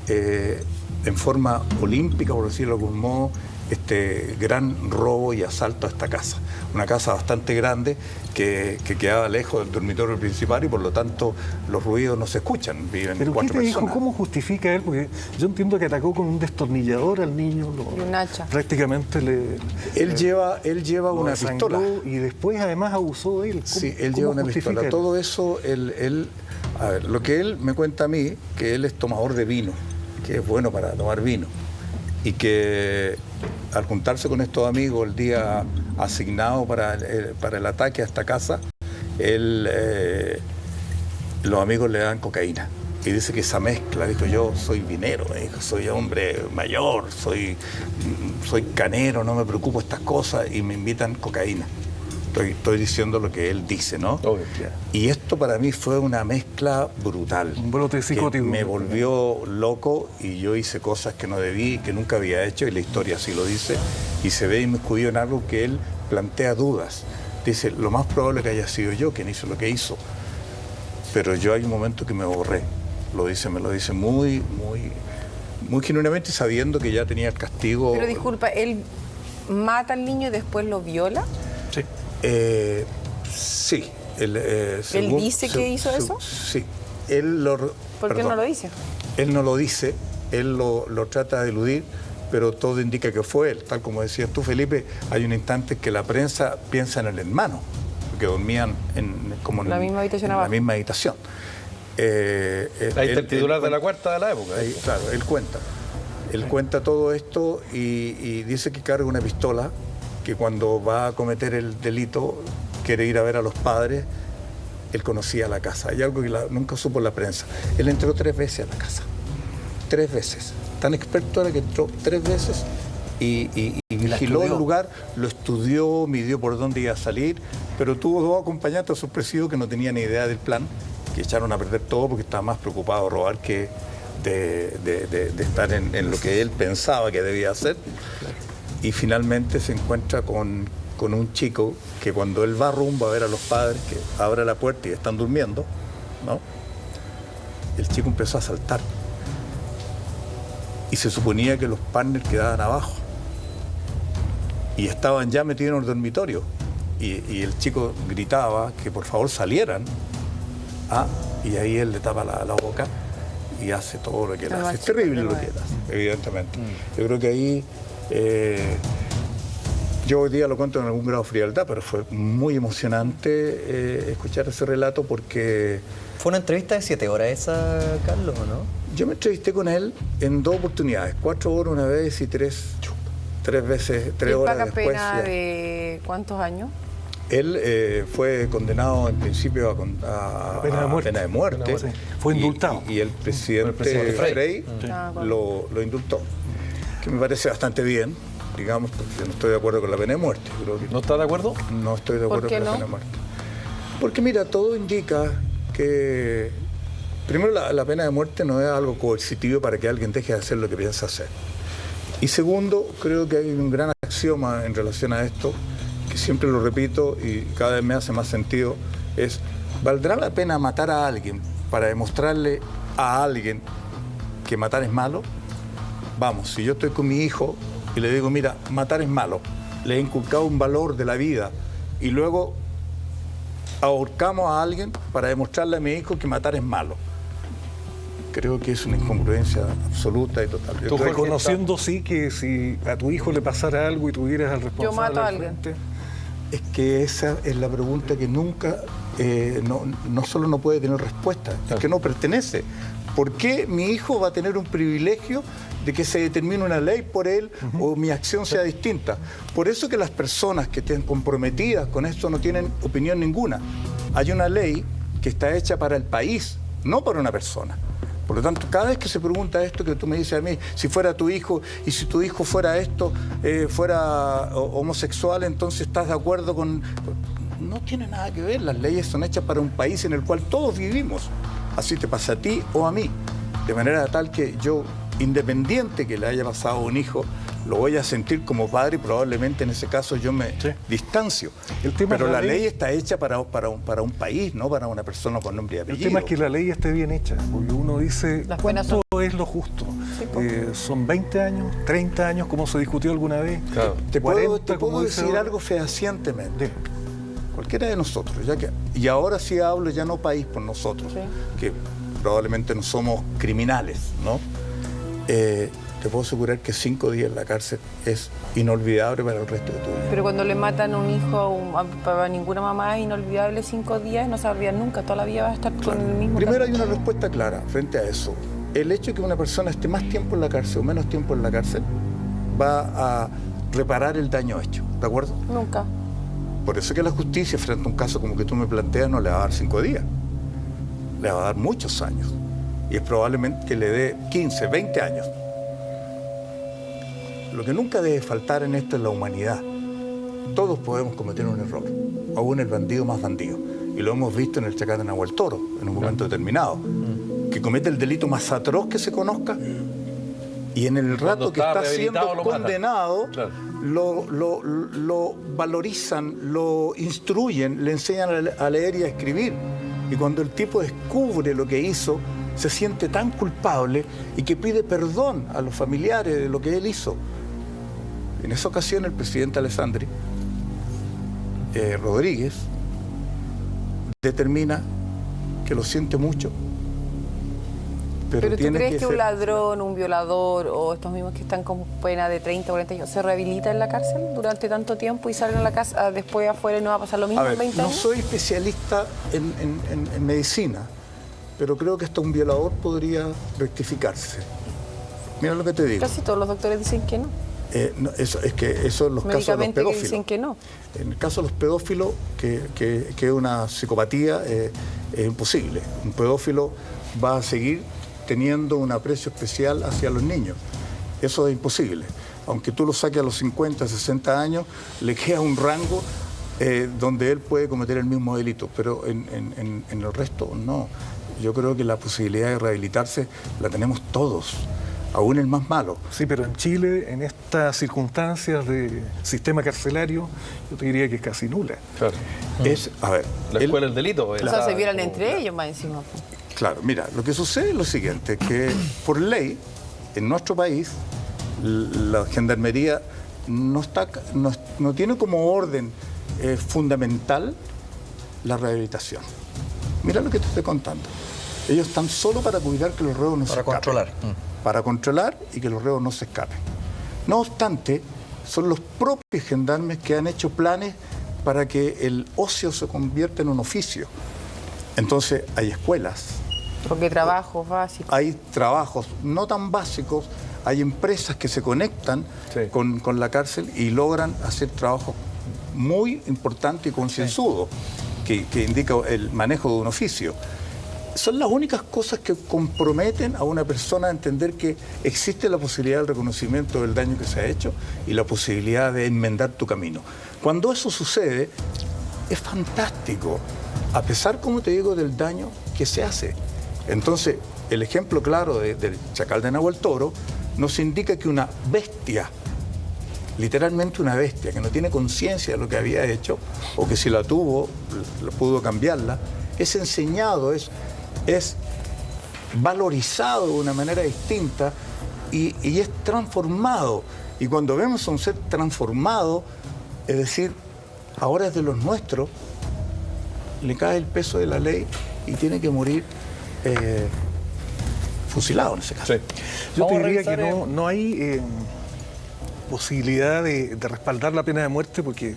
en forma olímpica, por decirlo de algún modo, este gran robo y asalto a esta casa. Una casa bastante grande que quedaba lejos del dormitorio principal y por lo tanto los ruidos no se escuchan. Viven 4 personas. ¿Qué te dijo? ¿Cómo justifica él? Porque yo entiendo que atacó con un destornillador al niño. Un hacha. Prácticamente Él lleva una pistola. Y después además abusó de él. Sí, él lleva una pistola. Todo eso, a ver, lo que él me cuenta a mí, que él es tomador de vino, que es bueno para tomar vino, y que al juntarse con estos amigos el día asignado para el ataque a esta casa, los amigos le dan cocaína. Y dice que esa mezcla, dijo, yo soy vinero, soy hombre mayor, soy canero, no me preocupo estas cosas, y me invitan cocaína. Estoy diciendo lo que él dice, ¿no? Obvio, yeah. Y esto para mí fue una mezcla brutal. Un brote psicótico. Me volvió loco y yo hice cosas que no debí, que nunca había hecho, y la historia así lo dice. Y se ve inmiscuido en algo que él plantea dudas. Dice, lo más probable es que haya sido yo quien hizo lo que hizo. Pero yo hay un momento que me borré. Me lo dice muy genuinamente, sabiendo que ya tenía el castigo. Pero disculpa, ¿él mata al niño y después lo viola? Sí. Sí. ¿Él dice que hizo eso? Sí. ¿Por qué no lo dice? Él no lo dice, él lo trata de eludir, pero todo indica que fue él. Tal como decías tú, Felipe, hay un instante que la prensa piensa en el hermano, porque dormían como en la misma habitación en abajo. la misma habitación. Ahí está el titular de la cuarta de la época. Ahí, claro, él cuenta. Él cuenta todo esto y dice que carga una pistola, que cuando va a cometer el delito, quiere ir a ver a los padres. Él conocía la casa. Hay algo que nunca supo la prensa. Él entró 3 veces a la casa. 3 veces. Tan experto era que entró 3 veces y vigiló el lugar, lo estudió, midió por dónde iba a salir, pero tuvo 2 acompañantes sorpresivos que no tenían ni idea del plan, que echaron a perder todo porque estaba más preocupado de robar que de estar en lo que él pensaba que debía hacer. Y finalmente se encuentra con un chico que cuando él va rumbo a ver a los padres, que abre la puerta y están durmiendo, ¿no? El chico empezó a saltar. Y se suponía que los partners quedaban abajo. Y estaban ya metidos en el dormitorio. Y el chico gritaba que por favor salieran. Y ahí él le tapa la boca y hace todo lo que él hace. Es terrible lo que él hace, evidentemente. Yo creo que ahí... yo hoy día lo cuento en algún grado de frialdad, pero fue muy emocionante escuchar ese relato porque... ¿Fue una entrevista de 7 horas esa, Carlos, o no? Yo me entrevisté con él en 2 oportunidades, 4 horas una vez y 3 veces, 3 horas paga después. ¿Pena ya. de cuántos años? Él fue condenado en principio a pena de muerte. Sí. Fue indultado. Y el presidente Frey lo indultó, que me parece bastante bien, digamos, porque yo no estoy de acuerdo con la pena de muerte. Creo que ¿No está de acuerdo? no estoy de acuerdo ¿Por qué con la no? pena de muerte. Porque mira, todo indica que, primero, la pena de muerte no es algo coercitivo para que alguien deje de hacer lo que piensa hacer. Y segundo, creo que hay un gran axioma en relación a esto, que siempre lo repito y cada vez me hace más sentido, es, ¿valdrá la pena matar a alguien para demostrarle a alguien que matar es malo? Vamos, si yo estoy con mi hijo y le digo, mira, matar es malo, le he inculcado un valor de la vida y luego ahorcamos a alguien para demostrarle a mi hijo que matar es malo. Creo que es una incongruencia absoluta y total. Tú reconociendo, sí, que si a tu hijo le pasara algo y tuvieras al responsable... Yo mato a al alguien. frente, Es que esa es la pregunta que nunca, no solo no puede tener respuesta, es que no pertenece. ¿Por qué mi hijo va a tener un privilegio de que se determine una ley por él o mi acción sea distinta? Por eso que las personas que estén comprometidas con esto no tienen opinión ninguna. Hay una ley que está hecha para el país, no para una persona. Por lo tanto, cada vez que se pregunta esto que tú me dices a mí, si fuera tu hijo y si tu hijo fuera esto, fuera homosexual, entonces estás de acuerdo con... No tiene nada que ver, las leyes son hechas para un país en el cual todos vivimos. Así te pasa a ti o a mí. De manera tal que yo, independiente que le haya pasado a un hijo, lo voy a sentir como padre y probablemente en ese caso yo me distancio. Pero la ley está hecha para un país, no para una persona con nombre y apellido. El tema es que la ley esté bien hecha, porque uno dice, Las buenas ¿cuánto es lo justo? ¿Son 20 años, 30 años, como se discutió alguna vez? Claro. Te puedo 40, como dice decir ahora. algo fehacientemente. Cualquiera de nosotros, y ahora sí hablo ya no país por nosotros, que probablemente no somos criminales, ¿no? Te puedo asegurar que 5 días en la cárcel es inolvidable para el resto de tu vida. Pero cuando le matan un hijo para ninguna mamá es inolvidable 5 días, no se va a olvidar nunca, toda la vida va a estar con el mismo... Primero hay una respuesta clara frente a eso. El hecho de que una persona esté más tiempo en la cárcel o menos tiempo en la cárcel va a reparar el daño hecho, ¿de acuerdo? Nunca. Por eso que la justicia, frente a un caso como que tú me planteas, no le va a dar 5 días. Le va a dar muchos años. Y es probablemente que le dé 15, 20 años. Lo que nunca debe faltar en esto es la humanidad. Todos podemos cometer un error. Aún el bandido más bandido. Y lo hemos visto en el Chacar de Nahuel Toro, en un momento determinado. Que comete el delito más atroz que se conozca. Y en el rato que está siendo condenado, lo valorizan, lo instruyen, le enseñan a leer y a escribir. Y cuando el tipo descubre lo que hizo, se siente tan culpable y que pide perdón a los familiares de lo que él hizo. En esa ocasión el presidente Alessandri Rodríguez determina que lo siente mucho, Pero ¿tú crees que un ladrón, un violador o estos mismos que están con pena de 30 o 40 años se rehabilitan en la cárcel durante tanto tiempo y salen a la casa después afuera y no va a pasar lo mismo en 20 años? No soy especialista en medicina, pero creo que hasta un violador podría rectificarse. Mira lo que te digo. Casi todos los doctores dicen que no. Eso en los casos de los pedófilos. Que dicen que no. En el caso de los pedófilos, que es una psicopatía, es imposible. Un pedófilo va a seguir teniendo un aprecio especial hacia los niños. Eso es imposible. Aunque tú lo saques a los 50, 60 años, le queda un rango donde él puede cometer el mismo delito, pero en el resto no. Yo creo que la posibilidad de rehabilitarse la tenemos todos. Aún el más malo. Sí, pero en Chile, en estas circunstancias de sistema carcelario, yo te diría que es casi nula. Claro. A ver, la escuela del delito. O sea, se violan entre ellos más encima. Claro, mira, lo que sucede es lo siguiente, que por ley, en nuestro país, la gendarmería no tiene como orden fundamental la rehabilitación. Mira lo que te estoy contando. Ellos están solo para cuidar que los reos no se escapen. Para controlar y que los reos no se escapen. No obstante, son los propios gendarmes que han hecho planes para que el ocio se convierta en un oficio. Entonces, hay escuelas. Porque trabajos básicos. Hay trabajos no tan básicos, hay empresas que se conectan con la cárcel y logran hacer trabajos muy importantes y concienzudos, que indica el manejo de un oficio. Son las únicas cosas que comprometen a una persona a entender que existe la posibilidad del reconocimiento del daño que se ha hecho y la posibilidad de enmendar tu camino. Cuando eso sucede, es fantástico, a pesar, como te digo, del daño que se hace. Entonces, el ejemplo claro del chacal de Nahuel Toro nos indica que una bestia, literalmente una bestia, que no tiene conciencia de lo que había hecho, o que si la tuvo, pudo cambiarla, es enseñado, es valorizado de una manera distinta y es transformado. Y cuando vemos a un ser transformado, es decir, ahora es de los nuestros, le cae el peso de la ley y tiene que morir fusilado en ese caso. Sí. Yo te diría que no hay posibilidad de respaldar la pena de muerte porque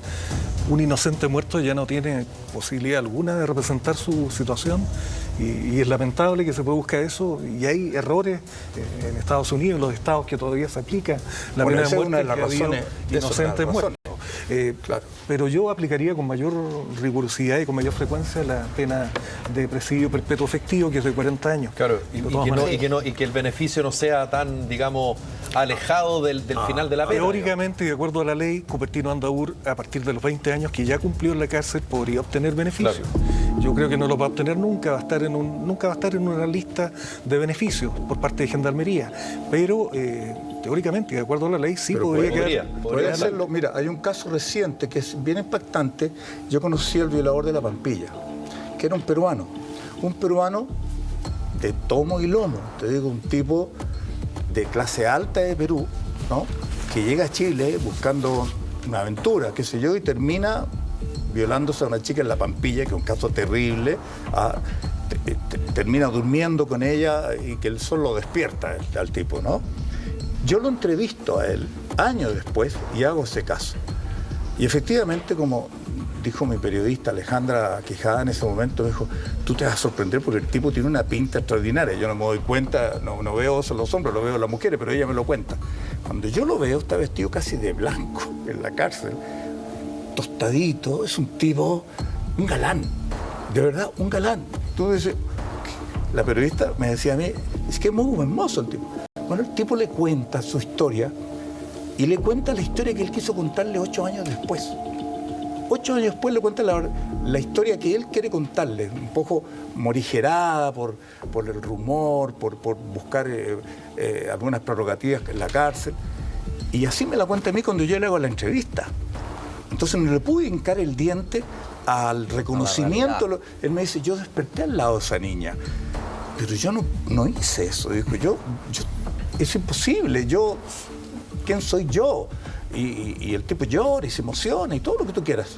un inocente muerto ya no tiene posibilidad alguna de representar su situación y es lamentable que se pueda buscar eso y hay errores en Estados Unidos, en los estados que todavía se aplica la pena de muerte, una de las razones de inocentes muertos. Claro. Pero yo aplicaría con mayor rigurosidad y con mayor frecuencia la pena de presidio perpetuo efectivo, que es de 40 años. Claro, y que el beneficio no sea tan, digamos, alejado del final de la pena. Teóricamente, de acuerdo a la ley, Cupertino Andaur, a partir de los 20 años que ya cumplió en la cárcel, podría obtener beneficios. Claro. Yo creo que no lo va a obtener nunca, nunca va a estar en una lista de beneficios por parte de Gendarmería. Pero teóricamente, de acuerdo a la ley, sí podría hacerlo. Mira, hay un caso reciente que es bien impactante. Yo conocí al violador de La Pampilla, que era un peruano de tomo y lomo, te digo, un tipo de clase alta de Perú, ¿no? Que llega a Chile buscando una aventura, qué sé yo, y termina violándose a una chica en La Pampilla, que es un caso terrible, termina durmiendo con ella y que el sol lo despierta al tipo, ¿no? Yo lo entrevisto a él años después y hago ese caso. Y efectivamente, como dijo mi periodista Alejandra Quijada en ese momento, me dijo, tú te vas a sorprender porque el tipo tiene una pinta extraordinaria. Yo no me doy cuenta, no veo eso en los hombres, lo veo en las mujeres, pero ella me lo cuenta. Cuando yo lo veo, está vestido casi de blanco en la cárcel, tostadito, es un tipo, un galán, de verdad, un galán. Tú dices, la periodista me decía a mí, es que es muy hermoso el tipo. Bueno, el tipo le cuenta su historia y le cuenta la historia que él quiso contarle 8 años después. 8 años después le cuenta la historia que él quiere contarle, un poco morigerada por el rumor, por buscar algunas prerrogativas en la cárcel. Y así me la cuenta a mí cuando yo le hago la entrevista. Entonces no le pude hincar el diente al reconocimiento. Él me dice, yo desperté al lado de esa niña, pero yo no hice eso. Dijo, es imposible, ¿quién soy yo? Y el tipo llora y se emociona y todo lo que tú quieras.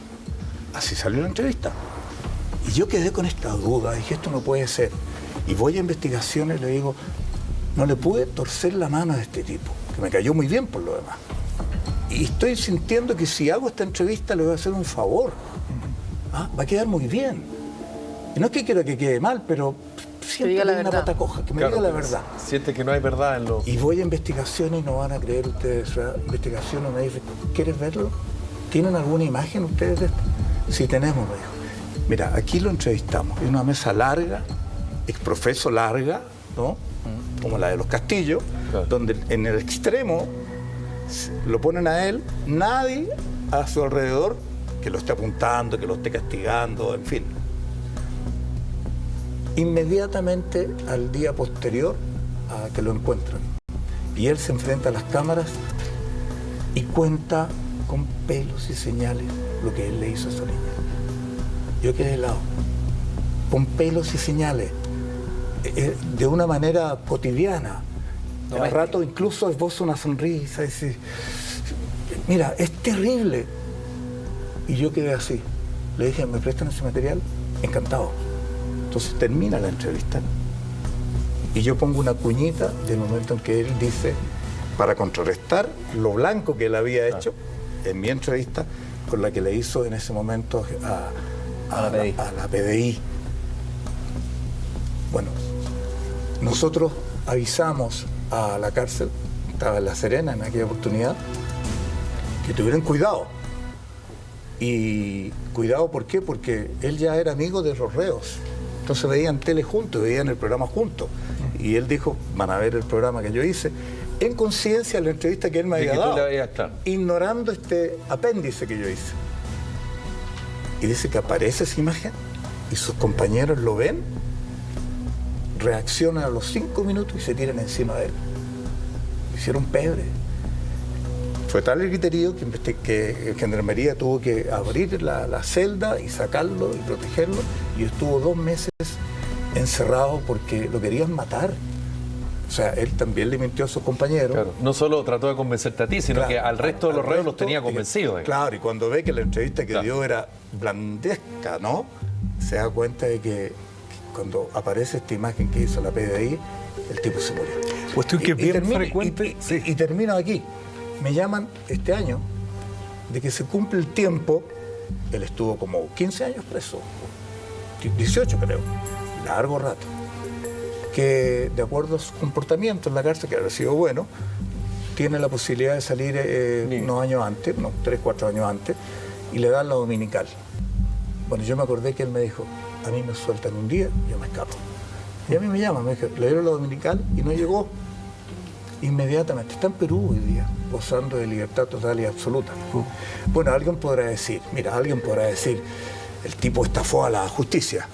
Así salió la entrevista. Y yo quedé con esta duda, dije, esto no puede ser. Y voy a investigaciones y le digo, no le pude torcer la mano a este tipo, que me cayó muy bien por lo demás. Y estoy sintiendo que si hago esta entrevista le voy a hacer un favor. Va a quedar muy bien. Y no es que quiera que quede mal, pero siempre hay una pata coja, que me diga la verdad. Siente que no hay verdad en lo... Y voy a investigaciones y no van a creer ustedes. Investigaciones me dicen, ¿quieres verlo? ¿Tienen alguna imagen ustedes de esto? Sí, tenemos, me dijo. Mira, aquí lo entrevistamos. Es una mesa larga, exprofeso larga, ¿no? Como la de los Castillos, claro, donde en el extremo lo ponen a él, nadie a su alrededor que lo esté apuntando, que lo esté castigando, en fin. Inmediatamente al día posterior a que lo encuentran, y él se enfrenta a las cámaras y cuenta con pelos y señales lo que él le hizo a esa niña. Yo quedé helado, con pelos y señales, de una manera cotidiana. Al rato incluso esboza una sonrisa y dice, mira, es terrible. Y yo quedé así. Le dije, ¿me prestan ese material? Encantado. Entonces termina la entrevista y yo pongo una cuñita del momento en que él dice, para contrarrestar lo blanco que él había hecho en mi entrevista con la que le hizo en ese momento a la PDI. Bueno, nosotros avisamos a la cárcel, estaba en La Serena en aquella oportunidad, que tuvieran cuidado. Y cuidado, ¿por qué? Porque él ya era amigo de los reos. Entonces veían tele juntos, veían el programa juntos. Y él dijo, van a ver el programa que yo hice, en conciencia de la entrevista que él me había dado, ignorando este apéndice que yo hice. Y dice que aparece esa imagen y sus compañeros lo ven, reaccionan a los 5 minutos y se tiran encima de él. Hicieron pebre. Fue tal el griterío que Gendarmería tuvo que abrir la celda y sacarlo y protegerlo, y estuvo 2 meses encerrado porque lo querían matar. O sea, él también le mintió a sus compañeros. Claro. No solo trató de convencerte a ti, sino que al resto de los reos los tenía convencidos. Claro, y cuando ve que la entrevista que dio era blandesca, ¿no? Se da cuenta de que cuando aparece esta imagen que hizo la PDI, el tipo se murió. Cuestión que es bien frecuente. Y termino aquí. Me llaman este año de que se cumple el tiempo. Él estuvo como 15 años preso, 18 creo, largo rato, que de acuerdo a su comportamiento en la cárcel, que había sido bueno, tiene la posibilidad de salir unos años antes, unos 3, 4 años antes, y le dan la dominical. Bueno, yo me acordé que él me dijo, a mí me sueltan un día, yo me escapo. Y a mí me llaman, me dijo, le dieron la dominical y no llegó. Inmediatamente, está en Perú hoy día, gozando de libertad total y absoluta. Bueno, alguien podrá decir, el tipo estafó a la justicia.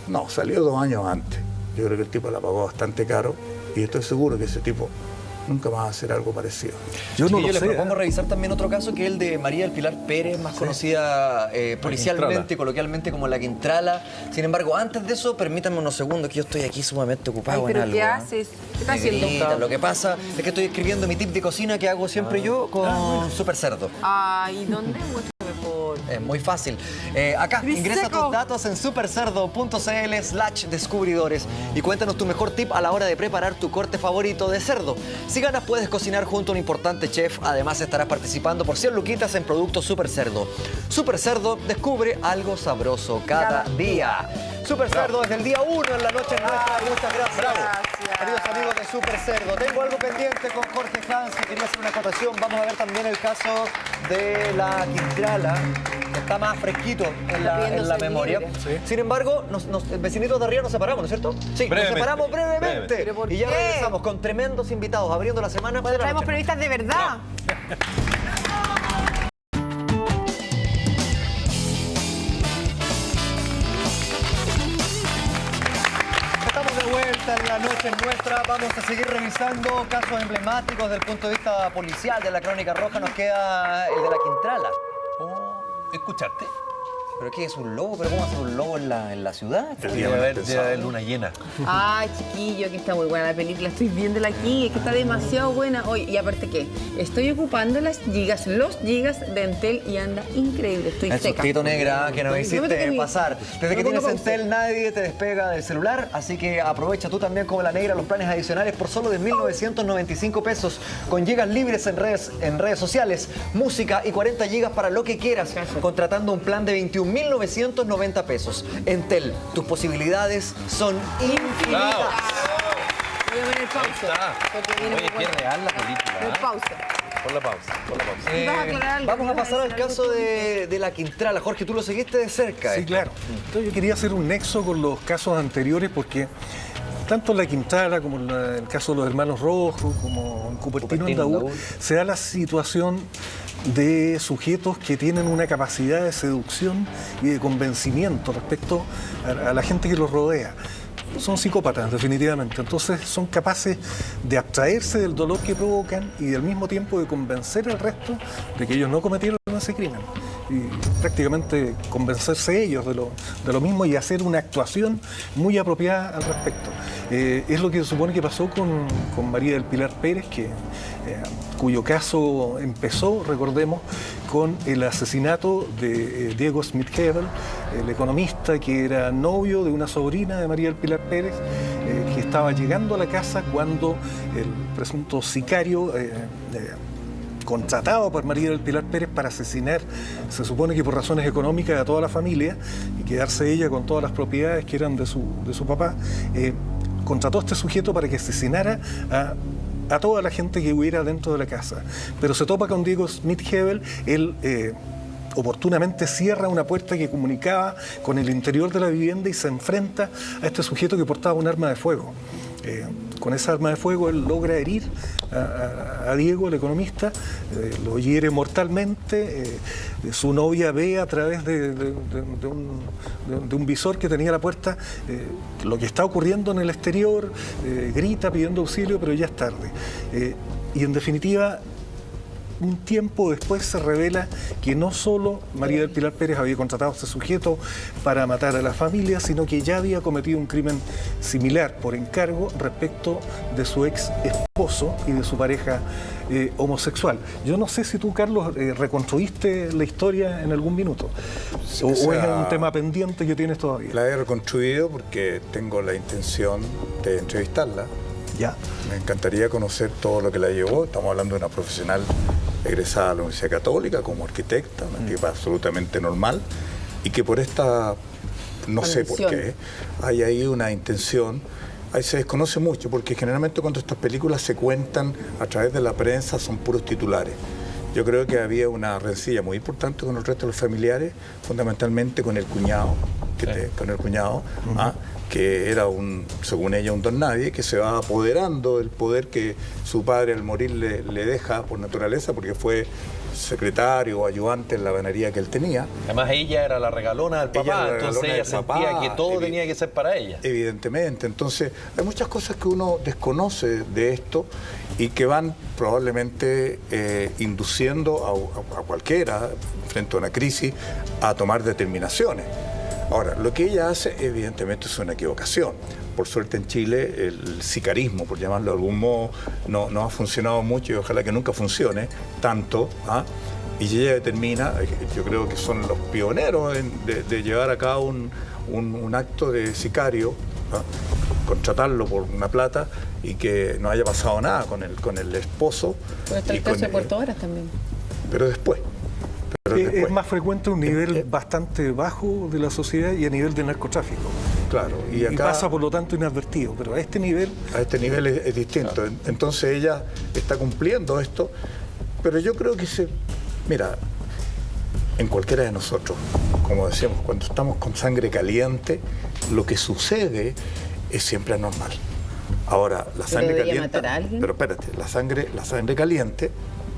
No, salió 2 años antes. Yo creo que el tipo la pagó bastante caro y estoy seguro que ese tipo nunca más va a hacer algo parecido. Yo les propongo revisar también otro caso, que es el de María del Pilar Pérez, más conocida policialmente, coloquialmente como la Quintrala. Sin embargo, antes de eso, permítanme unos segundos, que yo estoy aquí sumamente ocupado en algo. ¿Qué haces? ¿Qué estás haciendo? Lo que pasa es que estoy escribiendo mi tip de cocina que hago siempre yo con Super Cerdo. Ay, ¿dónde? Es muy fácil. Acá, ingresa tus datos en supercerdo.cl/descubridores y cuéntanos tu mejor tip a la hora de preparar tu corte favorito de cerdo. Si ganas, puedes cocinar junto a un importante chef. Además, estarás participando por 100 luquitas en productos Super Cerdo. Super Cerdo, descubre algo sabroso cada día. Super Cerdo desde el día 1 en la noche nuestra. Muchas gracias. Queridos amigos de Super Cerdo, tengo algo pendiente con Jorge Hans, que quería hacer una acotación. Vamos a ver también el caso de la Quintrala, que está más fresquito en la memoria. Sí. Sin embargo, vecinitos de arriba nos separamos, ¿no es cierto? Sí, nos separamos brevemente. Y ya regresamos con tremendos invitados, abriendo la semana. Cuando traemos periodistas de verdad. En la noche nuestra vamos a seguir revisando casos emblemáticos desde el punto de vista policial de la Crónica Roja. Nos queda el de la Quintrala. ¿Escuchaste? ¿Pero qué es un lobo? ¿Pero cómo hace un lobo en la ciudad? Debe haber luna llena. Ay, chiquillo, que está muy buena la película. Estoy viéndola aquí, es que está demasiado buena. Oye, y aparte que estoy ocupando los gigas de Entel y anda increíble. Estoy El seca. sustito negra que nos hiciste pasar. Desde que tienes Entel nadie te despega del celular, así que aprovecha tú también como la negra los planes adicionales por solo de 1.995 pesos, con gigas libres en redes sociales, música y 40 gigas para lo que quieras, contratando un plan de 21.990 pesos. Entel, tus posibilidades son infinitas. Voy a poner pausa. porque viene Oye, muy qué buena. real la película. Poner pausa. Por la pausa. ¿Y vas a aclarar algo? Vamos a ¿Ibas pasar al decir algo caso tú? de la Quintrala. Jorge, tú lo seguiste de cerca. Sí, claro. Entonces yo quería hacer un nexo con los casos anteriores porque tanto en la Quintrala como en el caso de los hermanos Rojos, como en Cupertino Andaúl, se da la situación de sujetos que tienen una capacidad de seducción y de convencimiento respecto a la gente que los rodea. Son psicópatas, definitivamente. Entonces son capaces de abstraerse del dolor que provocan y al mismo tiempo de convencer al resto de que ellos no cometieron ese crimen. Y prácticamente convencerse ellos de lo mismo y hacer una actuación muy apropiada al respecto. Es lo que se supone que pasó con María del Pilar Pérez, cuyo caso empezó, recordemos, con el asesinato de Diego Smith-Hebel, el economista que era novio de una sobrina de María del Pilar Pérez, que estaba llegando a la casa cuando el presunto sicario contratado por María del Pilar Pérez para asesinar, se supone que por razones económicas, a toda la familia y quedarse ella con todas las propiedades que eran de su papá, contrató a este sujeto para que asesinara a toda la gente que hubiera dentro de la casa. Pero se topa con Diego Smith-Hebel, él oportunamente cierra una puerta que comunicaba con el interior de la vivienda y se enfrenta a este sujeto que portaba un arma de fuego. Con esa arma de fuego él logra herir a Diego, el economista, lo hiere mortalmente. Su novia ve a través de un visor que tenía la puerta lo que está ocurriendo en el exterior, grita pidiendo auxilio, pero ya es tarde. Y en definitiva, un tiempo después se revela que no solo María del Pilar Pérez había contratado a este sujeto para matar a la familia, sino que ya había cometido un crimen similar por encargo respecto de su ex esposo y de su pareja homosexual. Yo no sé si tú, Carlos, reconstruiste la historia en algún minuto, o es un tema pendiente que tienes todavía. La he reconstruido porque tengo la intención de entrevistarla. Ya. Me encantaría conocer todo lo que la llevó. Estamos hablando de una profesional egresada a la Universidad Católica como arquitecta, una tipa absolutamente normal, y que por esta, no sé por qué, hay ahí una intención. Ahí se desconoce mucho, porque generalmente cuando estas películas se cuentan a través de la prensa son puros titulares. Yo creo que había una rencilla muy importante con el resto de los familiares, fundamentalmente con el cuñado, que era según ella, un don nadie, que se va apoderando del poder que su padre al morir le deja por naturaleza, porque fue secretario o ayudante en la banería que él tenía. Además ella era la regalona del papá, entonces ella sentía que todo tenía que ser para ella. Evidentemente, entonces hay muchas cosas que uno desconoce de esto y que van probablemente induciendo a cualquiera, frente a una crisis, a tomar determinaciones. Ahora, lo que ella hace, evidentemente, es una equivocación. Por suerte en Chile el sicarismo, por llamarlo de algún modo, no ha funcionado mucho y ojalá que nunca funcione tanto. Y ella determina, yo creo que son los pioneros de llevar a cabo un acto de sicario, contratarlo por una plata y que no haya pasado nada con el esposo. Puede estar el caso de Puerto Varas también. Pero después. Es más frecuente un nivel bastante bajo de la sociedad y a nivel de narcotráfico. Claro, y acá pasa por lo tanto inadvertido, pero a este nivel... A este nivel es distinto. Claro. Entonces ella está cumpliendo esto, pero yo creo que mira, en cualquiera de nosotros, como decíamos, cuando estamos con sangre caliente, lo que sucede es siempre anormal. Ahora, la sangre caliente... ¿Matar a alguien? Pero espérate, la sangre caliente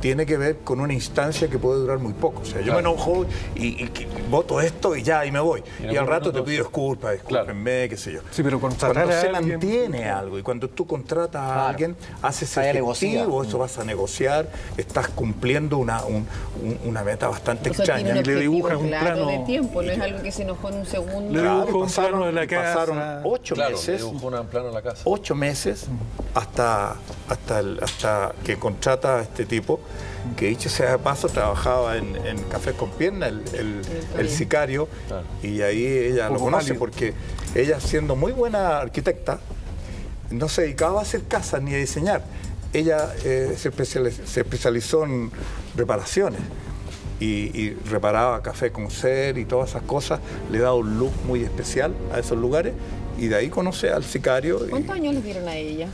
tiene que ver con una instancia que puede durar muy poco. O sea, yo me enojo y voto esto y ya, y me voy. Y al rato te pido disculpas, discúlpenme, qué sé yo. Sí, pero cuando se mantiene algo y cuando tú contratas a alguien, haces efectivo, eso vas a negociar, estás cumpliendo una meta bastante extraña. Y le dibujas un plano de tiempo, no es algo que se enojó en un segundo. Le dibujó un plano de la casa. Pasaron 8 meses. Dibujó un plano de la casa. 8 meses hasta que contrata a este tipo, que dicho sea de paso trabajaba en Café con Pierna, el sicario, y ahí ella lo conoce porque ella, siendo muy buena arquitecta, no se dedicaba a hacer casas ni a diseñar. Ella se especializó en reparaciones y reparaba café con ser y todas esas cosas, le daba un look muy especial a esos lugares y de ahí conoce al sicario. ¿Cuántos años le dieron a ella?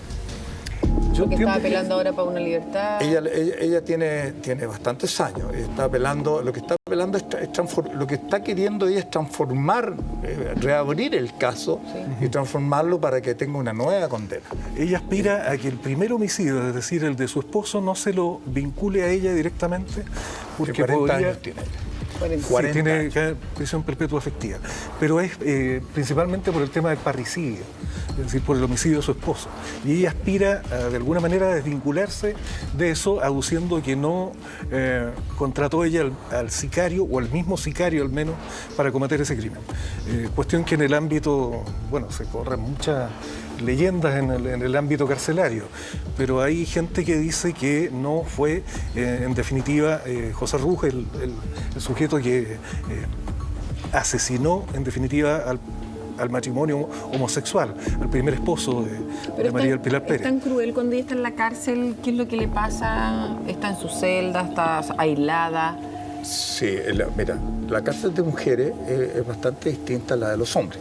Porque está apelando ahora para una libertad. Ella tiene bastantes años. Está apelando, lo que está apelando lo que está queriendo ella es transformar, reabrir el caso y transformarlo para que tenga una nueva condena. Ella aspira a que el primer homicidio, es decir, el de su esposo, no se lo vincule a ella directamente, porque 40 años tiene ella. Sí, tiene prisión perpetua efectiva, pero es principalmente por el tema del parricidio, es decir, por el homicidio de su esposo. Y ella aspira de alguna manera a desvincularse de eso, aduciendo que no contrató ella al sicario, o al mismo sicario al menos, para cometer ese crimen. Cuestión que en el ámbito, bueno, se corren muchas leyendas en el ámbito carcelario, pero hay gente que dice que no fue, en definitiva, José Ruge el sujeto que asesinó, en definitiva, al matrimonio homosexual, al primer esposo de María del Pilar Pérez. ¿Es tan cruel cuando ella está en la cárcel? ¿Qué es lo que le pasa? ¿Está en su celda? ¿Está aislada? Sí, mira, la cárcel de mujeres es bastante distinta a la de los hombres.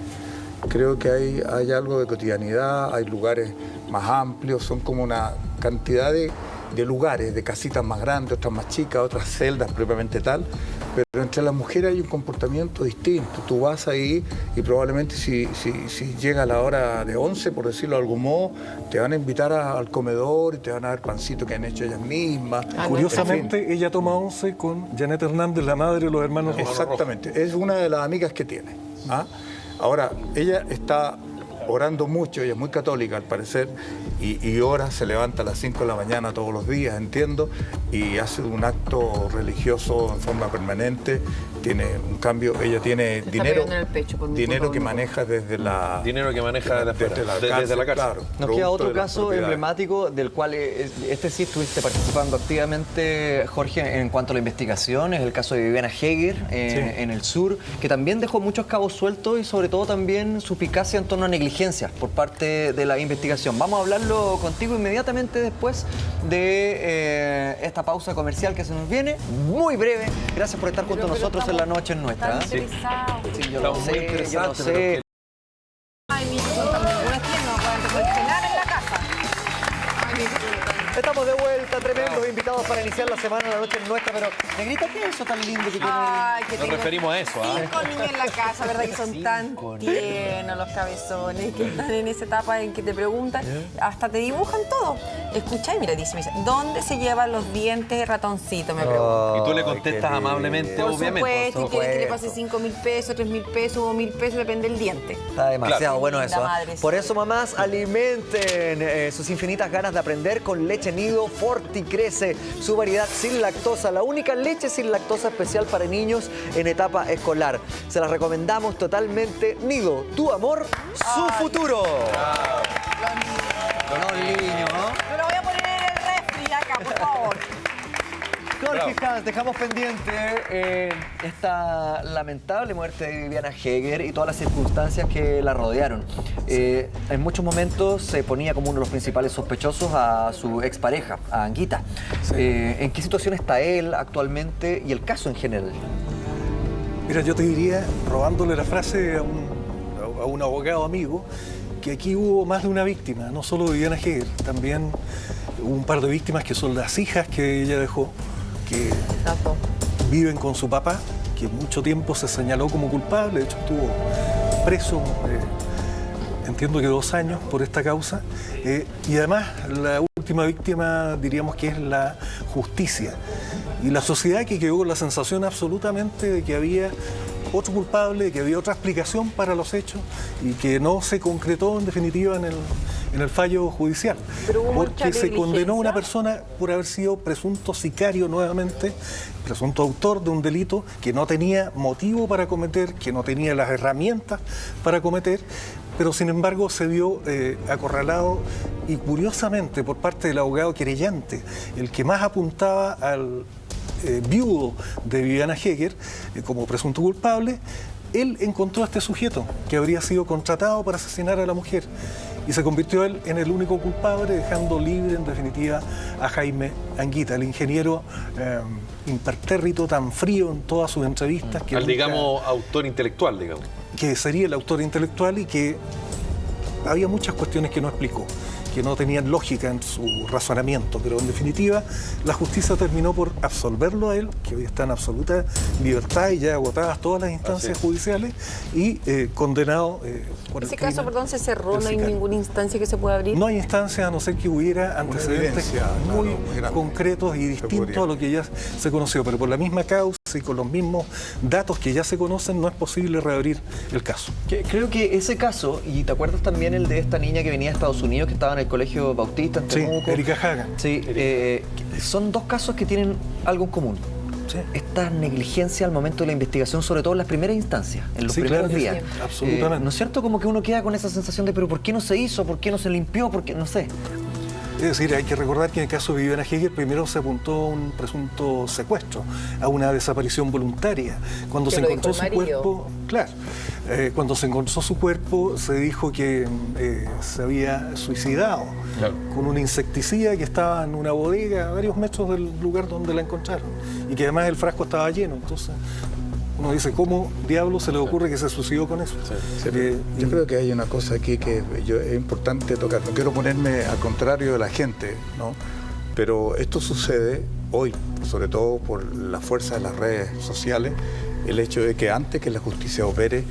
Creo que hay algo de cotidianidad, hay lugares más amplios, son como una cantidad de lugares, de casitas más grandes, otras más chicas, otras celdas propiamente tal, pero entre las mujeres hay un comportamiento distinto. Tú vas ahí y probablemente si llega la hora de 11, por decirlo de algún modo, te van a invitar al comedor y te van a dar pancito que han hecho ellas mismas. Curiosamente, ella toma 11 con Janet Hernández, la madre de los hermanos Rojas. Exactamente, es una de las amigas que tiene. Ahora, ella está orando mucho, ella es muy católica al parecer, y ora, se levanta a las 5 de la mañana todos los días, entiendo, y hace un acto religioso en forma permanente. Tiene un cambio, ella tiene dinero que maneja desde la... Dinero que maneja desde la cárcel. Claro. Nos queda otro caso emblemático del cual sí estuviste participando activamente, Jorge, en cuanto a la investigación. Es el caso de Viviana Heger en el sur, que también dejó muchos cabos sueltos y sobre todo también suspicacia en torno a negligencias por parte de la investigación. Vamos a hablarlo contigo inmediatamente después de esta pausa comercial que se nos viene, muy breve. Gracias por estar junto a nosotros en La Noche es Nuestra. Sí, yo lo sé. Ay, mi hijo, también no pueden reflexionar en la casa. Estamos de vuelta, tremendos invitados para iniciar la semana. La Noche es Nuestra, pero Negrita, ¿qué es eso tan lindo que tiene? Ay, que Nos referimos a eso. 5 niños en la casa, ¿verdad? Que son tan tiernos los cabezones, que están en esa etapa en que te preguntan, hasta te dibujan todo. Escucha y mira, dice, ¿dónde se llevan los dientes ratoncito? Me pregunta. Y tú le contestas amablemente, obviamente. Por supuesto, y quieres que le pase 5.000 pesos, 3.000 pesos o 1.000 pesos, depende del diente. Está demasiado bueno eso. Madre, por eso, mamás, alimenten sus infinitas ganas de aprender con leche Nido Forticrece, su variedad sin lactosa, la única leche sin lactosa especial para niños en etapa escolar. Se las recomendamos totalmente. Nido, tu amor, su futuro. Los niños, ¿no? Me lo voy a poner en el refri acá, por favor. Jorge Hans, dejamos pendiente esta lamentable muerte de Viviana Heger y todas las circunstancias que la rodearon. En muchos momentos se ponía como uno de los principales sospechosos a su expareja, a Anguita. Sí. ¿En qué situación está él actualmente y el caso en general? Mira, yo te diría, robándole la frase a un abogado amigo, que aquí hubo más de una víctima, no solo Viviana Heger, también hubo un par de víctimas que son las hijas que ella dejó, que viven con su papá, que mucho tiempo se señaló como culpable, de hecho estuvo preso, entiendo que 2 años por esta causa, y además la última víctima diríamos que es la justicia. Y la sociedad que quedó con la sensación absolutamente de que había otro culpable, de que había otra explicación para los hechos y que no se concretó en definitiva en el fallo judicial. Porque se condenó a una persona por haber sido presunto sicario nuevamente, presunto autor de un delito que no tenía motivo para cometer, que no tenía las herramientas para cometer, pero sin embargo se vio acorralado y curiosamente por parte del abogado querellante, el que más apuntaba al viudo de Viviana Heger como presunto culpable, él encontró a este sujeto que habría sido contratado para asesinar a la mujer y se convirtió él en el único culpable, dejando libre en definitiva a Jaime Anguita, el ingeniero impertérrito, tan frío en todas sus entrevistas. Que digamos, autor intelectual, digamos. Que sería el autor intelectual y que había muchas cuestiones que no explicó, que no tenían lógica en su razonamiento, pero en definitiva la justicia terminó por absolverlo a él, que hoy está en absoluta libertad y ya agotadas todas las instancias judiciales, y condenado por el crimen. Ese caso, perdón, se cerró, no hay ninguna instancia que se pueda abrir. No hay instancia, a no ser que hubiera antecedentes muy concretos y distintos a lo que ya se conoció, pero por la misma causa y con los mismos datos que ya se conocen no es posible reabrir el caso. Creo que ese caso, y te acuerdas también el de esta niña que venía de Estados Unidos, que estaba en el colegio Bautista en Temuco. Sí, Erika Hagan. Sí, son dos casos que tienen algo en común. Sí. Esta negligencia al momento de la investigación, sobre todo en las primeras instancias, en los primeros días. Sí, absolutamente. ¿No es cierto? Como que uno queda con esa sensación de, pero ¿por qué no se hizo? ¿Por qué no se limpió? ¿Por qué? No sé. Es decir, hay que recordar que en el caso de Viviana Heger primero se apuntó a un presunto secuestro, a una desaparición voluntaria. Cuando se encontró su cuerpo, cuando se encontró su cuerpo se dijo que se había suicidado con un insecticida que estaba en una bodega a varios metros del lugar donde la encontraron y que además el frasco estaba lleno. Entonces uno dice, ¿cómo diablo se le ocurre que se suicidó con eso? Yo creo que hay una cosa aquí que es importante tocar. No quiero ponerme al contrario de la gente, ¿no? Pero esto sucede hoy, sobre todo por la fuerza de las redes sociales, el hecho de que antes que la justicia opere,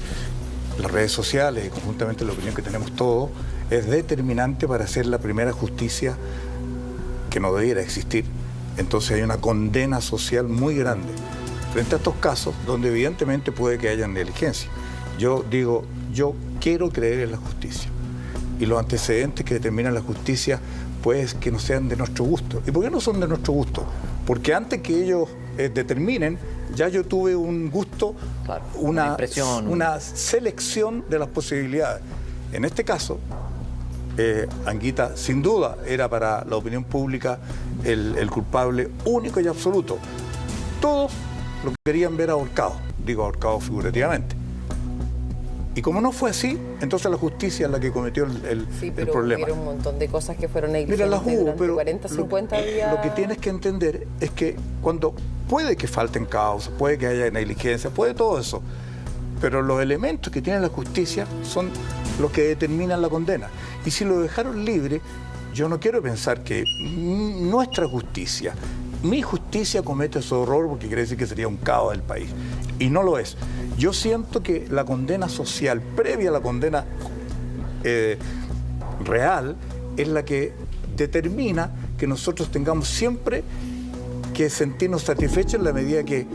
las redes sociales y conjuntamente la opinión que tenemos todos, es determinante para hacer la primera justicia que no debiera existir. Entonces hay una condena social muy grande frente a estos casos donde evidentemente puede que haya negligencia. Yo digo, yo quiero creer en la justicia y los antecedentes que determinan la justicia pues que no sean de nuestro gusto. ¿Y por qué no son de nuestro gusto? Porque antes que ellos determinen, ya yo tuve un gusto, claro, una selección de las posibilidades. En este caso, Anguita sin duda era para la opinión pública el culpable único y absoluto. Todos lo querían ver ahorcado, digo ahorcado figurativamente. Y como no fue así, entonces la justicia es la que cometió el problema. Hubo un montón de cosas que fueron negligentes. Mira, las hubo, durante pero 40, 50 días. Lo que tienes que entender es que cuando puede que falten causas, puede que haya negligencia, puede todo eso, pero los elementos que tiene la justicia son los que determinan la condena. Y si lo dejaron libre, yo no quiero pensar que nuestra justicia, mi justicia comete ese horror porque quiere decir que sería un caos del país. Y no lo es. Yo siento que la condena social previa a la condena real es la que determina que nosotros tengamos siempre que sentirnos satisfechos en la medida que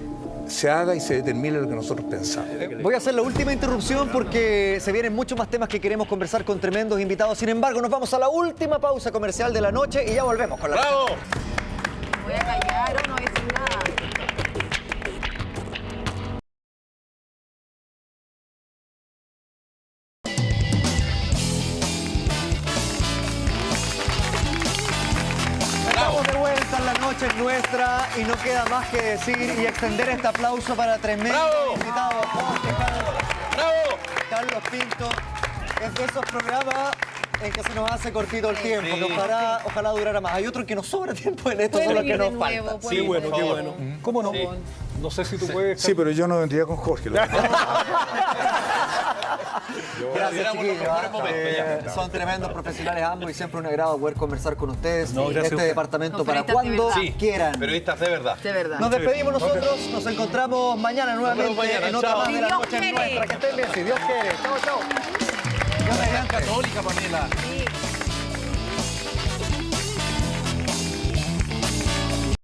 se haga y se determine lo que nosotros pensamos. Voy a hacer la última interrupción porque se vienen muchos más temas que queremos conversar con tremendos invitados. Sin embargo, nos vamos a la última pausa comercial de la noche y ya volvemos con la... ¡Bravo! Voy a callar o no voy a decir nada. Estamos de vuelta en la noche nuestra y no queda más que decir y extender este aplauso para tremendos invitados. ¡Bravo! Carlos Pinto es de esos programas en que se nos hace cortito el tiempo, que ojalá durara más. Hay otro que nos sobra tiempo en esto, son los que nos faltan. Sí, bueno, qué bueno. ¿Cómo no? Sí. No sé si tú puedes... Sí, pero yo no vendría con Jorge. Gracias, chiquillos. Son tremendos profesionales ambos y siempre un agrado poder conversar con ustedes. Este departamento para cuando quieran. Periodistas de verdad. De verdad. Nos despedimos nosotros, nos encontramos mañana nuevamente en otra más de la noche nuestra. Que estén bien, si Dios quiere. Chao, chao. Dios mediante. Católica, Pamela. Sí.